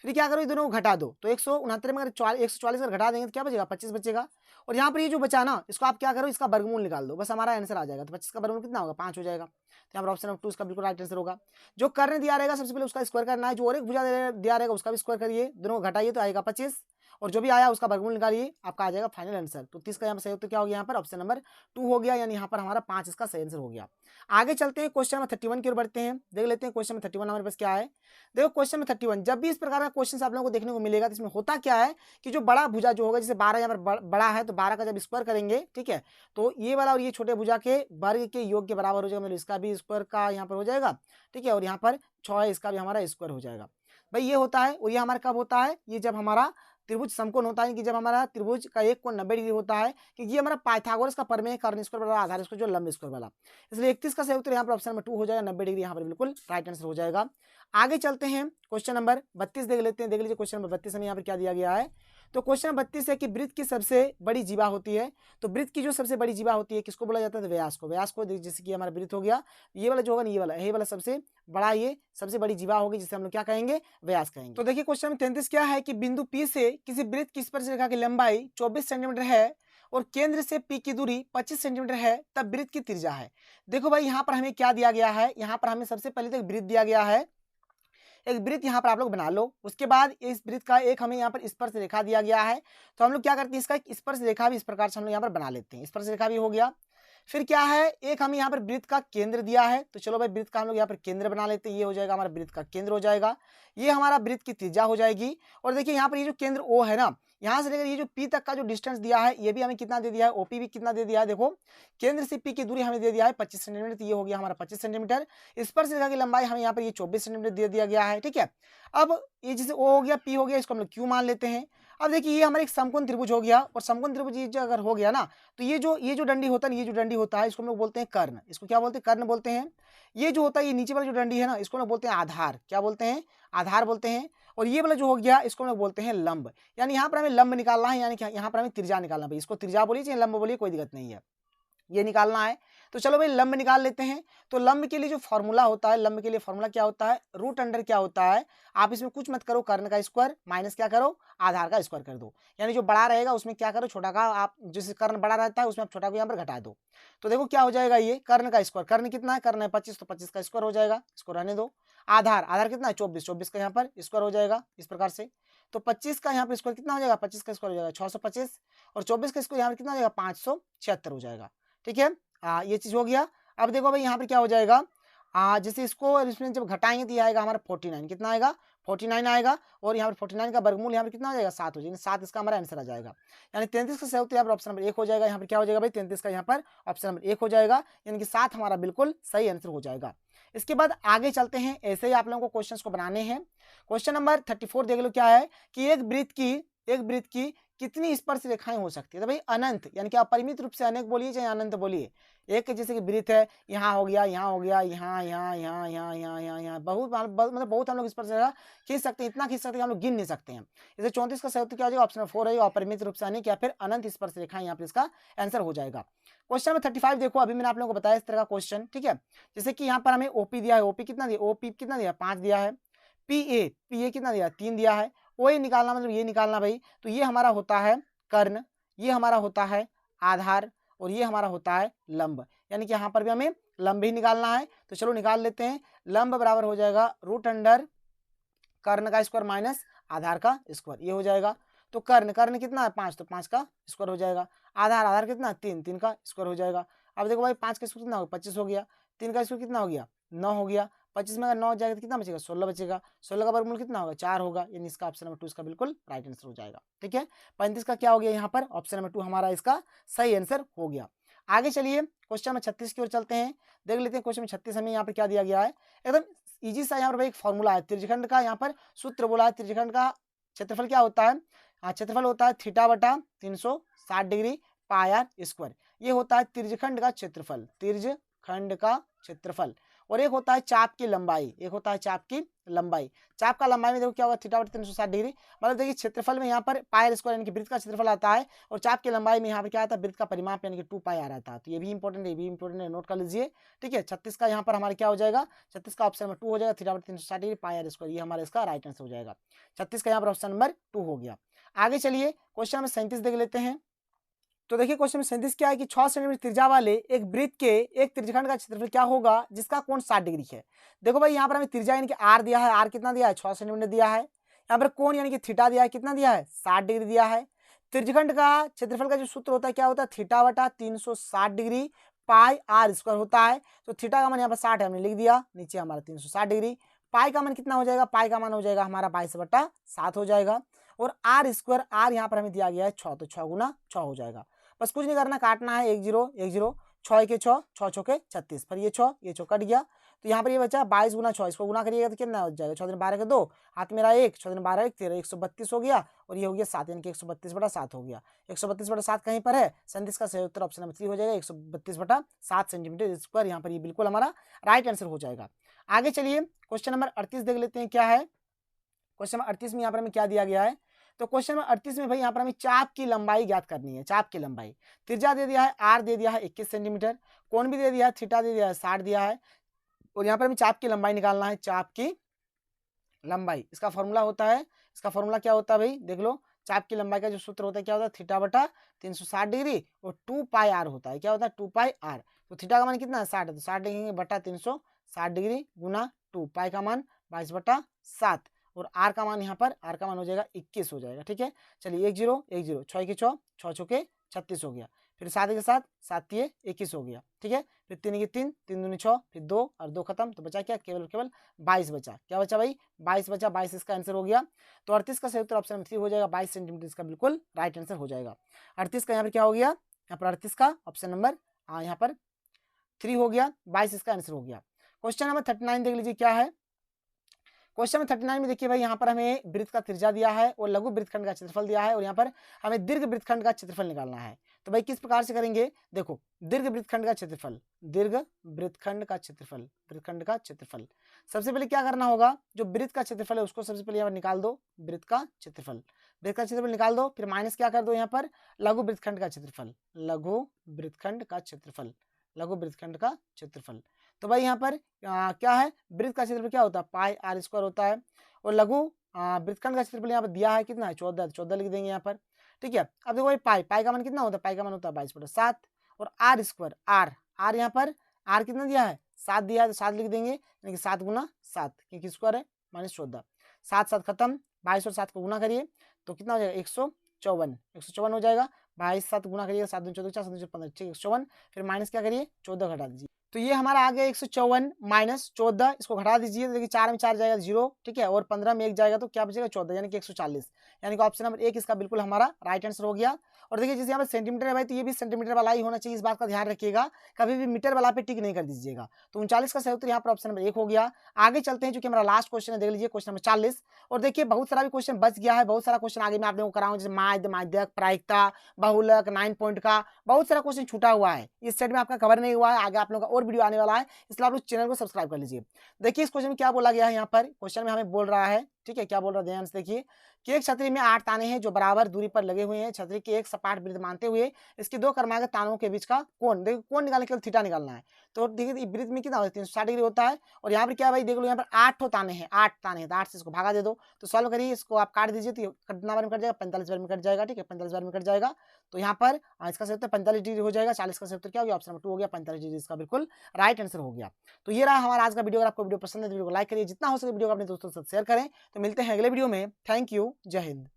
फिर क्या करो, ये दोनों को घटा दो, तो 169 में अगर 144 अगर घटा देंगे तो क्या बचेगा, 25 बचेगा। और यहाँ पर ये जो बचा ना, इसको आप क्या करो, इसका वर्गमूल निकाल दो, बस हमारा आंसर आ जाएगा। तो 25 का वर्गमूल कितना होगा, 5 हो जाएगा। तो यहाँ पर ऑप्शन नंबर 2 इसका बिल्कुल राइट आंसर होगा। जो कर्ण दिया रहेगा सबसे पहले उसका स्क्वायर करना है, जो और एक भुजा दिया रहेगा उसका भी स्क्वायर करिए, दोनों को घटाइए तो आएगा 25, और जो भी आया उसका वर्गमूल निकालिए, आपका आ जाएगा फाइनल आंसर। तो 30 का यहाँ पर सही उत्तर क्या हो गया, यहाँ पर ऑप्शन नंबर 2 हो गया, यानी यहाँ पर हमारा 5 इसका सही आंसर हो गया। आगे चलते हैं क्वेश्चन नंबर 31 की ओर बढ़ते हैं। देख लेते हैं क्वेश्चन नंबर 31 हमारे पास क्या है। देखो क्वेश्चन नंबर 31, जब भी इस प्रकार का क्वेश्चन आप लोगों को देखने को मिलेगा तो इसमें होता क्या है कि जो बड़ा भुजा जो होगा, जैसे 12 यहाँ पर बड़ा है तो 12 का जब स्क्वायर करेंगे, ठीक है, तो ये वाला और ये छोटे भुजा के वर्ग के योग के बराबर हो जाएगा, मतलब इसका भी स्क्वायर का यहाँ पर हो जाएगा, ठीक है, और यहाँ पर 6 है इसका भी हमारा स्क्वायर हो जाएगा। भाई ये होता है, और ये हमारा कब होता है, ये जब हमारा त्रिभुज समकोण होता है, कि जब हमारा त्रिभुज का एक कोण 90 डिग्री होता है, क्योंकि ये हमारा पाइथागोरस का प्रमेय कर्ण स्क्वायर बराबर आधार स्क्वायर जो लंब स्क्वायर वाला, इसलिए 31 का सही उत्तर यहाँ पर ऑप्शन नंबर 2 हो जाएगा, 90 डिग्री यहाँ पर बिल्कुल राइट आंसर हो जाएगा। आगे चलते हैं क्वेश्चन नंबर 32 देख लेते हैं। देख लीजिए क्वेश्चन नंबर 32 में यहाँ पर क्या दिया गया है। तो क्वेश्चन नंबर 32 है कि वृत्त की सबसे बड़ी जीवा होती है। तो वृत्त की जो सबसे बड़ी जीवा होती है किसको बोला जाता है, तो व्यास को। व्यास को जैसे कि हमारा वृत्त हो गया, ये वाला जो होगा, ये वाला सबसे बड़ा, ये सबसे बड़ी जीवा होगी, जिसे हम लोग क्या कहेंगे, व्यास कहेंगे। तो देखिए क्वेश्चन नंबर 33 क्या है कि बिंदु पी से किसी वृत्त की स्पर्शरेखा की लंबाई 24 सेंटीमीटर है और केंद्र से पी की दूरी 25 सेंटीमीटर है, तब वृत्त की त्रिज्या है। देखो भाई यहाँ पर हमें क्या दिया गया है, यहाँ पर हमें सबसे पहले तो एक वृत्त दिया गया है, एक वृत्त यहाँ पर आप लोग बना लो। उसके बाद इस वृत्त का एक हमें यहाँ पर स्पर्श रेखा दिया गया है, तो हम लोग क्या करते हैं, इसका एक स्पर्श रेखा भी इस प्रकार से हम लोग यहाँ पर बना लेते हैं। स्पर्श रेखा भी हो गया। फिर क्या है, एक हमें यहाँ पर वृत्त का केंद्र दिया है, तो चलो भाई वृत्त का हम लोग यहाँ पर केंद्र बना लेते हैं, ये हो जाएगा हमारा वृत्त का केंद्र हो जाएगा, ये हमारा वृत्त की त्रिज्या हो जाएगी। और देखिए यहाँ पर ये जो केंद्र ओ है ना, यहाँ से लेकर ये जो पी तक का जो डिस्टेंस दिया है, ये भी हमें कितना दे दिया है, ओपी भी कितना दे दिया है, देखो केंद्र से पी की दूरी हमें दे दिया है 25 सेंटीमीटर, तो ये हो गया हमारा 25 सेंटीमीटर। स्पर्श रेखा की लंबाई हमें यहाँ पर ये 24 सेंटीमीटर दे दिया गया है, ठीक है। अब ये जैसे ओ हो गया, पी हो गया, इसको हम लोग क्यू मान लेते हैं। अब देखिए ये हमारा एक समकोण त्रिभुज हो गया, और समकोण त्रिभुज ये जो अगर हो गया ना, तो ये जो डंडी होता है, ये जो डंडी होता है इसको हम लोग बोलते हैं कर्ण। इसको क्या बोलते हैं, कर्ण बोलते हैं। ये जो होता है, ये नीचे वाला जो डंडी है ना, इसको हम लोग बोलते हैं आधार। क्या बोलते हैं, आधार बोलते हैं। और ये वाला जो हो गया, इसको हम लोग बोलते हैं लंब। यानी यहाँ पर हमें लंब निकालना है, यानी कि यहाँ पर हमें त्रिज्या निकालना है। इसको त्रिज्या बोलिए चाहे लंब बोलिए, कोई दिक्कत नहीं है, ये निकालना है। तो चलो भाई लंब निकाल लेते हैं। तो लंब के लिए जो फॉर्मूला होता है, लंब के लिए फॉर्मूला क्या होता है, रूट अंडर क्या होता है, आप इसमें कुछ मत करो, कर्ण का स्क्वायर माइनस क्या करो, आधार का स्क्वायर कर दो। यानी जो बड़ा रहेगा उसमें क्या करो, छोटा का, आप जिस कर्ण बड़ा रहता है उसमें आप छोटा को यहाँ पर घटा दो। तो देखो क्या हो जाएगा, ये कर्ण का स्क्वायर, कर्ण कितना है, कर्ण है 25, तो 25 का स्क्वायर हो जाएगा, इसको रहने दो। आधार, आधार कितना है 24, 24 का यहाँ पर स्क्वायर हो जाएगा इस प्रकार से। तो 25 का यहाँ पर स्क्वायर कितना हो जाएगा, 25 का स्क्वायर हो जाएगा 625, और 24 का स्क्वायर यहाँ पर कितना हो जाएगा, 576 हो जाएगा, ठीक है। ये चीज हो गया। अब देखो भाई यहाँ पर क्या हो जाएगा, जैसे इसको इसमें जब घटाएंगे तो ये आएगा हमारा 49, कितना आएगा 49 आएगा, और यहाँ पर 49 का वर्गमूल यहाँ पर कितना हो जाएगा, 7 हो जाएगा, 7 इसका हमारा आंसर आ जाएगा। यानी 33 का सही उत्तर यहाँ पर ऑप्शन नंबर 1 हो जाएगा। यहाँ पर क्या हो जाएगा भाई, 33 का यहाँ पर ऑप्शन नंबर 1 हो जाएगा, यानी कि 7 हमारा बिल्कुल सही आंसर हो जाएगा। इसके बाद आगे चलते हैं, ऐसे ही आप लोगों को क्वेश्चन को बनाने हैं। क्वेश्चन नंबर 34 देख लो क्या है कि एक वृत्त की कितनी स्पर्श रेखाएं हो सकती है? तो भाई अनंत, यानी कि अपरिमित रूप से अनेक बोलिए चाहे अनंत बोलिए। एक जैसे कि वृत्त है, यहाँ हो गया, यहाँ हो गया, यहाँ यहाँ यहाँ यहाँ यहाँ यहाँ यहाँ बहुत मतलब बहुत हम लोग स्पर्श रेखा खींच सकते हैं, इतना खींच सकते हैं हम लोग गिन नहीं सकते हैं। जैसे 34 का सही उत्तर क्या हो जाएगा? ऑप्शन 4 है, अपरिमित रूप से अनेक या फिर अनंत स्पर्श रेखाएं यहाँ पर इसका आंसर हो जाएगा। क्वेश्चन नंबर 35 देखो, अभी मैंने आप लोगों को बताया इस तरह का क्वेश्चन, ठीक है। जैसे कि यहाँ पर हमें ओपी दिया है, ओपी कितना दिया, ओपी कितना दिया, 5 दिया है। पीए कितना दिया, 3 दिया है। ओए निकालना मतलब ये निकालना भाई, तो ये हमारा होता है कर्ण, ये हमारा होता है आधार, और ये हमारा होता है लंब, यानी कि यहाँ पर भी हमें लंब ही निकालना है। तो चलो निकाल लेते हैं। लंब बराबर हो जाएगा √अंडर कर्ण का स्क्वायर माइनस आधार का स्क्वायर, ये हो जाएगा। तो कर्ण कितना है, 5, तो 5 का स्क्वायर हो जाएगा। आधार कितना, 3 का स्क्वायर हो जाएगा। अब देखो भाई 5 का स्क्वायर कितना होगा, 25 हो गया। 3 का स्क्वायर कितना हो गया, 9 हो गया। 25 में अगर 9 जाएगा तो कितना बचेगा, 16 बचेगा। 16 का वर्गमूल कितना होगा, 4 होगा, यानी इसका ऑप्शन नंबर 2 इसका बिल्कुल राइट आंसर हो जाएगा। ठीक है, 35 का क्या हो गया यहाँ पर, ऑप्शन नंबर 2 हमारा इसका सही आंसर हो गया। आगे चलिए क्वेश्चन नंबर 36 की ओर चलते हैं, देख लेते हैं क्वेश्चन नंबर 36 हमें यहाँ पर क्या दिया गया है। एकदम इजी सा यहाँ पर एक फॉर्मूला है, त्रिज्यखंड का यहाँ पर सूत्र बोला है। त्रिज्यखंड का क्षेत्रफल क्या होता है, क्षेत्रफल होता है थीटा बटा 360 डिग्री पाई आर स्क्वायर। ये होता है त्रिज्यखंड का क्षेत्रफल, त्रिज्यखंड का क्षेत्रफल। और एक होता है चाप की लंबाई, एक होता है चाप की लंबाई। चाप का लंबाई में देखो क्या होगा, थीटा बटा 360 डिग्री। मतलब देखिए क्षेत्रफल में यहाँ पर पाई आर स्क्वायर यानी कि वृत्त का क्षेत्रफल आता है, और चाप की लंबाई में यहाँ पर क्या आता है, वृत्त का परिमाप यानी कि 2 पाई आर आता है। तो ये भी इंपॉर्टेंट है, ये भी इंपॉर्टेंट है, नोट कर लीजिए। ठीक है, 36 का यहाँ पर हमारा क्या हो जाएगा, 36 का ऑप्शन नंबर 2 हो जाएगा, थीटा बटा 360 डिग्री पाई आर स्क्वायर, ये हमारा इसका राइट आंसर हो जाएगा। 36 का यहाँ पर ऑप्शन नंबर 2 हो गया। आगे चलिए क्वेश्चन नंबर 37 देख लेते हैं। तो देखिए क्वेश्चन में 37 क्या है कि 6 सेंटीमीटर त्रिज्या वाले एक वृत्त के एक त्रिज्यखंड का क्षेत्रफल क्या होगा जिसका कोण 60 डिग्री है। देखो भाई यहाँ पर हमें त्रिज्या यानी कि आर दिया है, आर कितना दिया है, 6 सेंटीमीटर दिया है। यहाँ पर कोण यानी कि थीटा दिया है, कितना दिया है, 60 डिग्री दिया है। त्रिज्यखंड का क्षेत्रफल का जो सूत्र होता है क्या होता है, थीटा बटा 360 डिग्री पाई आर स्क्वायर होता है। तो थीटा का मान यहाँ पर 60 है, हमने लिख दिया, नीचे हमारा 360 डिग्री। पाई का मान कितना हो जाएगा, पाई का मान हो जाएगा हमारा 22/7 हो जाएगा। और आर स्क्वायर, आर यहाँ पर हमें दिया गया है 6, तो 6 गुना 6 हो जाएगा। बस कुछ नहीं करना, काटना है 1 0 1 0, 6 के 6, 6 6 36, फिर ये 6 कट गया। तो यहाँ पर ये बचा 22 गुना 6, इसको गुना करिएगा तो कितना हो जाएगा, 6 12 के 2, हाथ मेरा 1, 6 12 1 13, 132 हो गया। और ये हो गया 7, यानी कि 132/7 हो गया। 132/7 कहीं पर है, 37 का सही उत्तर ऑप्शन नंबर 3 हो जाएगा, 132/7 सेंटीमीटर स्क्वायर। यहाँ पर ये बिल्कुल हमारा राइट आंसर हो जाएगा। आगे चलिए क्वेश्चन नंबर 38 देख लेते हैं क्या है। क्वेश्चन नंबर 38 में यहाँ पर हमें क्या दिया गया है, तो क्वेश्चन नंबर 38 में भाई यहाँ पर हमें चाप की लंबाई ज्ञात करनी है। चाप की लंबाई, त्रिज्या दे दिया है आर, दे दिया है 21 सेंटीमीटर, कोण भी दे दिया है, थीटा दे दिया है 60 दिया है, और यहाँ पर हमें चाप की लंबाई निकालना है। चाप की लंबाई, इसका फॉर्मूला होता है, इसका फॉर्मूला क्या होता है भाई, देख लो। चाप की लंबाई का जो सूत्र होता है क्या होता है, थीटा बटा 360 डिग्री और 2 पाई आर होता है, क्या होता है, 2 पाई आर। तो थीटा का मान कितना है, 60 है, तो 60 लिखेंगे बटा 360 डिग्री गुना 2, पाई का मान 22/7, और आर का मान यहाँ पर, आर का मान हो जाएगा 21 हो जाएगा। ठीक है, चलिए 1 0 1 0, 6 के 6, 6 6 36 हो गया। फिर 7 के 7, 7 21 हो गया। ठीक है, फिर 3 के 3, 3 दूनी 6, फिर 2 और 2 खत्म, तो बचा क्या, केवल केवल 22 बचा। क्या बचा भाई, 22 बचा, 22 इसका आंसर हो गया। तो 38 का सही उत्तर ऑप्शन 3 हो जाएगा, 22 सेंटीमीटर इसका बिल्कुल राइट आंसर हो जाएगा। 38 का यहाँ पर क्या हो गया, यहाँ पर 38 का ऑप्शन नंबर यहाँ पर 3 हो गया, 22 इसका आंसर हो गया। क्वेश्चन नंबर 39 देख लीजिए क्या है। क्वेश्चन नंबर 39 में देखिए भाई यहाँ पर हमें वृत्त का त्रिज्या दिया है और लघु वृत्तखंड का क्षेत्रफल दिया है, और यहाँ पर हमें दीर्घ वृत्तखंड का क्षेत्रफल निकालना है। तो भाई किस प्रकार से करेंगे, देखो दीर्घ वृत्तखंड का क्षेत्रफल, दीर्घ वृत्तखंड का क्षेत्रफल, वृत्तखंड का क्षेत्रफल। सबसे पहले क्या करना होगा, जो वृत्त का क्षेत्रफल है उसको सबसे पहले यहाँ पर निकाल दो, वृत्त का क्षेत्रफल, वृत्त का क्षेत्रफल निकाल दो। फिर माइनस क्या कर दो यहाँ पर, लघु वृत्तखंड का क्षेत्रफल, लघु वृत्तखंड का क्षेत्रफल, लघु वृत्तखंड का क्षेत्रफल। तो भाई यहाँ पर क्या है, वृत्त का क्षेत्रफल क्या होता है, पाई आर स्क्वायर होता है, और लघु वृत्तखंड का क्षेत्रफल यहाँ पर दिया है कितना है, 14, 14 लिख देंगे यहाँ पर। ठीक है, अब देखो भाई पाई का मान कितना होता है, पाई का मान होता है 22/7, और आर स्क्वायर, आर यहाँ पर आर कितना दिया है, 7 दिया है, तो 7 लिख देंगे, यानी कि 7 गुना 7, क्योंकि स्क्वायर है, -14, 7 7 खत्म, 22 और 7 को गुना करिए तो कितना हो जाएगा, 154 हो जाएगा। 22 7 गुना करिएगा, 7 दूनी 14, 4 7 15, ठीक है 154। फिर माइनस क्या करिए, 14 घटा दीजिए, तो ये हमारा आ गया 154 माइनस 14, इसको घटा दीजिए तो देखिए 4 में 4 जाएगा 0, ठीक है, और 15 में 1 जाएगा तो क्या बचेगा 14, यानी कि 140, यानी कि ऑप्शन नंबर 1 इसका बिल्कुल हमारा राइट आंसर हो गया। और देखिए जैसे यहाँ पर सेंटीमीटर है भाई, तो ये भी सेंटीमीटर वाला ही होना चाहिए, इस बात का ध्यान रखिएगा, कभी भी मीटर वाला पे टिक नहीं कर दीजिएगा। तो 39 का सही उत्तर यहाँ पर ऑप्शन नंबर 1 हो गया। आगे चलते हैं, चूंकि हमारा लास्ट क्वेश्चन है, देख लीजिए क्वेश्चन नंबर 40। और देखिए बहुत सारा भी क्वेश्चन बच गया है, बहुत सारा क्वेश्चन आगे मैं आप लोगों को कराऊंगा, जैसे माध्य, माध्यक, प्रायिकता, बहुलक, 9 पॉइंट का बहुत सारा क्वेश्चन छूटा हुआ है, इस सेट में आपका कवर नहीं हुआ है, आगे आप लोगों का और वीडियो आने वाला है, इसलिए आप लोग चैनल को सब्सक्राइब कर लीजिए। देखिए इस क्वेश्चन में क्या बोला गया है, यहाँ पर क्वेश्चन में हमें बोल रहा है, ठीक है, क्या बोल रहा है ध्यान से देखिए, कि एक छतरी में 8 ताने हैं जो बराबर दूरी पर लगे हुए हैं, छतरी के एक सपाट वृत्त मानते हुए इसके दो क्रमागत तानों के बीच का कोण, देखिए कोण निकालने के लिए थीटा निकालना है। तो देखिए वृत्त में कितना होता है, 360 डिग्री होता है, और यहाँ पर क्या भाई देख लो, यहाँ पर 8 ताने हैं, 8 ताने हैं, तो 8 से इसको भागा दे दो, तो सॉल्व करिए, इसको आप काट दीजिए, तो कितना बार में कट जाएगा, 45 बार में कट जाएगा, ठीक है, 45 बार में कट जाएगा। तो यहाँ पर इसका सही उत्तर 45 डिग्री हो जाएगा, 40 का सही उत्तर क्या हो गया, ऑप्शन नंबर 2 हो गया, 45 डिग्री इसका बिल्कुल राइट आंसर हो गया। तो ये रहा हमारा आज का वीडियो। अगर आपको वीडियो पसंद है तो वीडियो को लाइक करिए, जितना हो सके वीडियो को अपने दोस्तों के साथ शेयर करें। तो मिलते हैं अगले वीडियो में, थैंक यू, जय हिंद।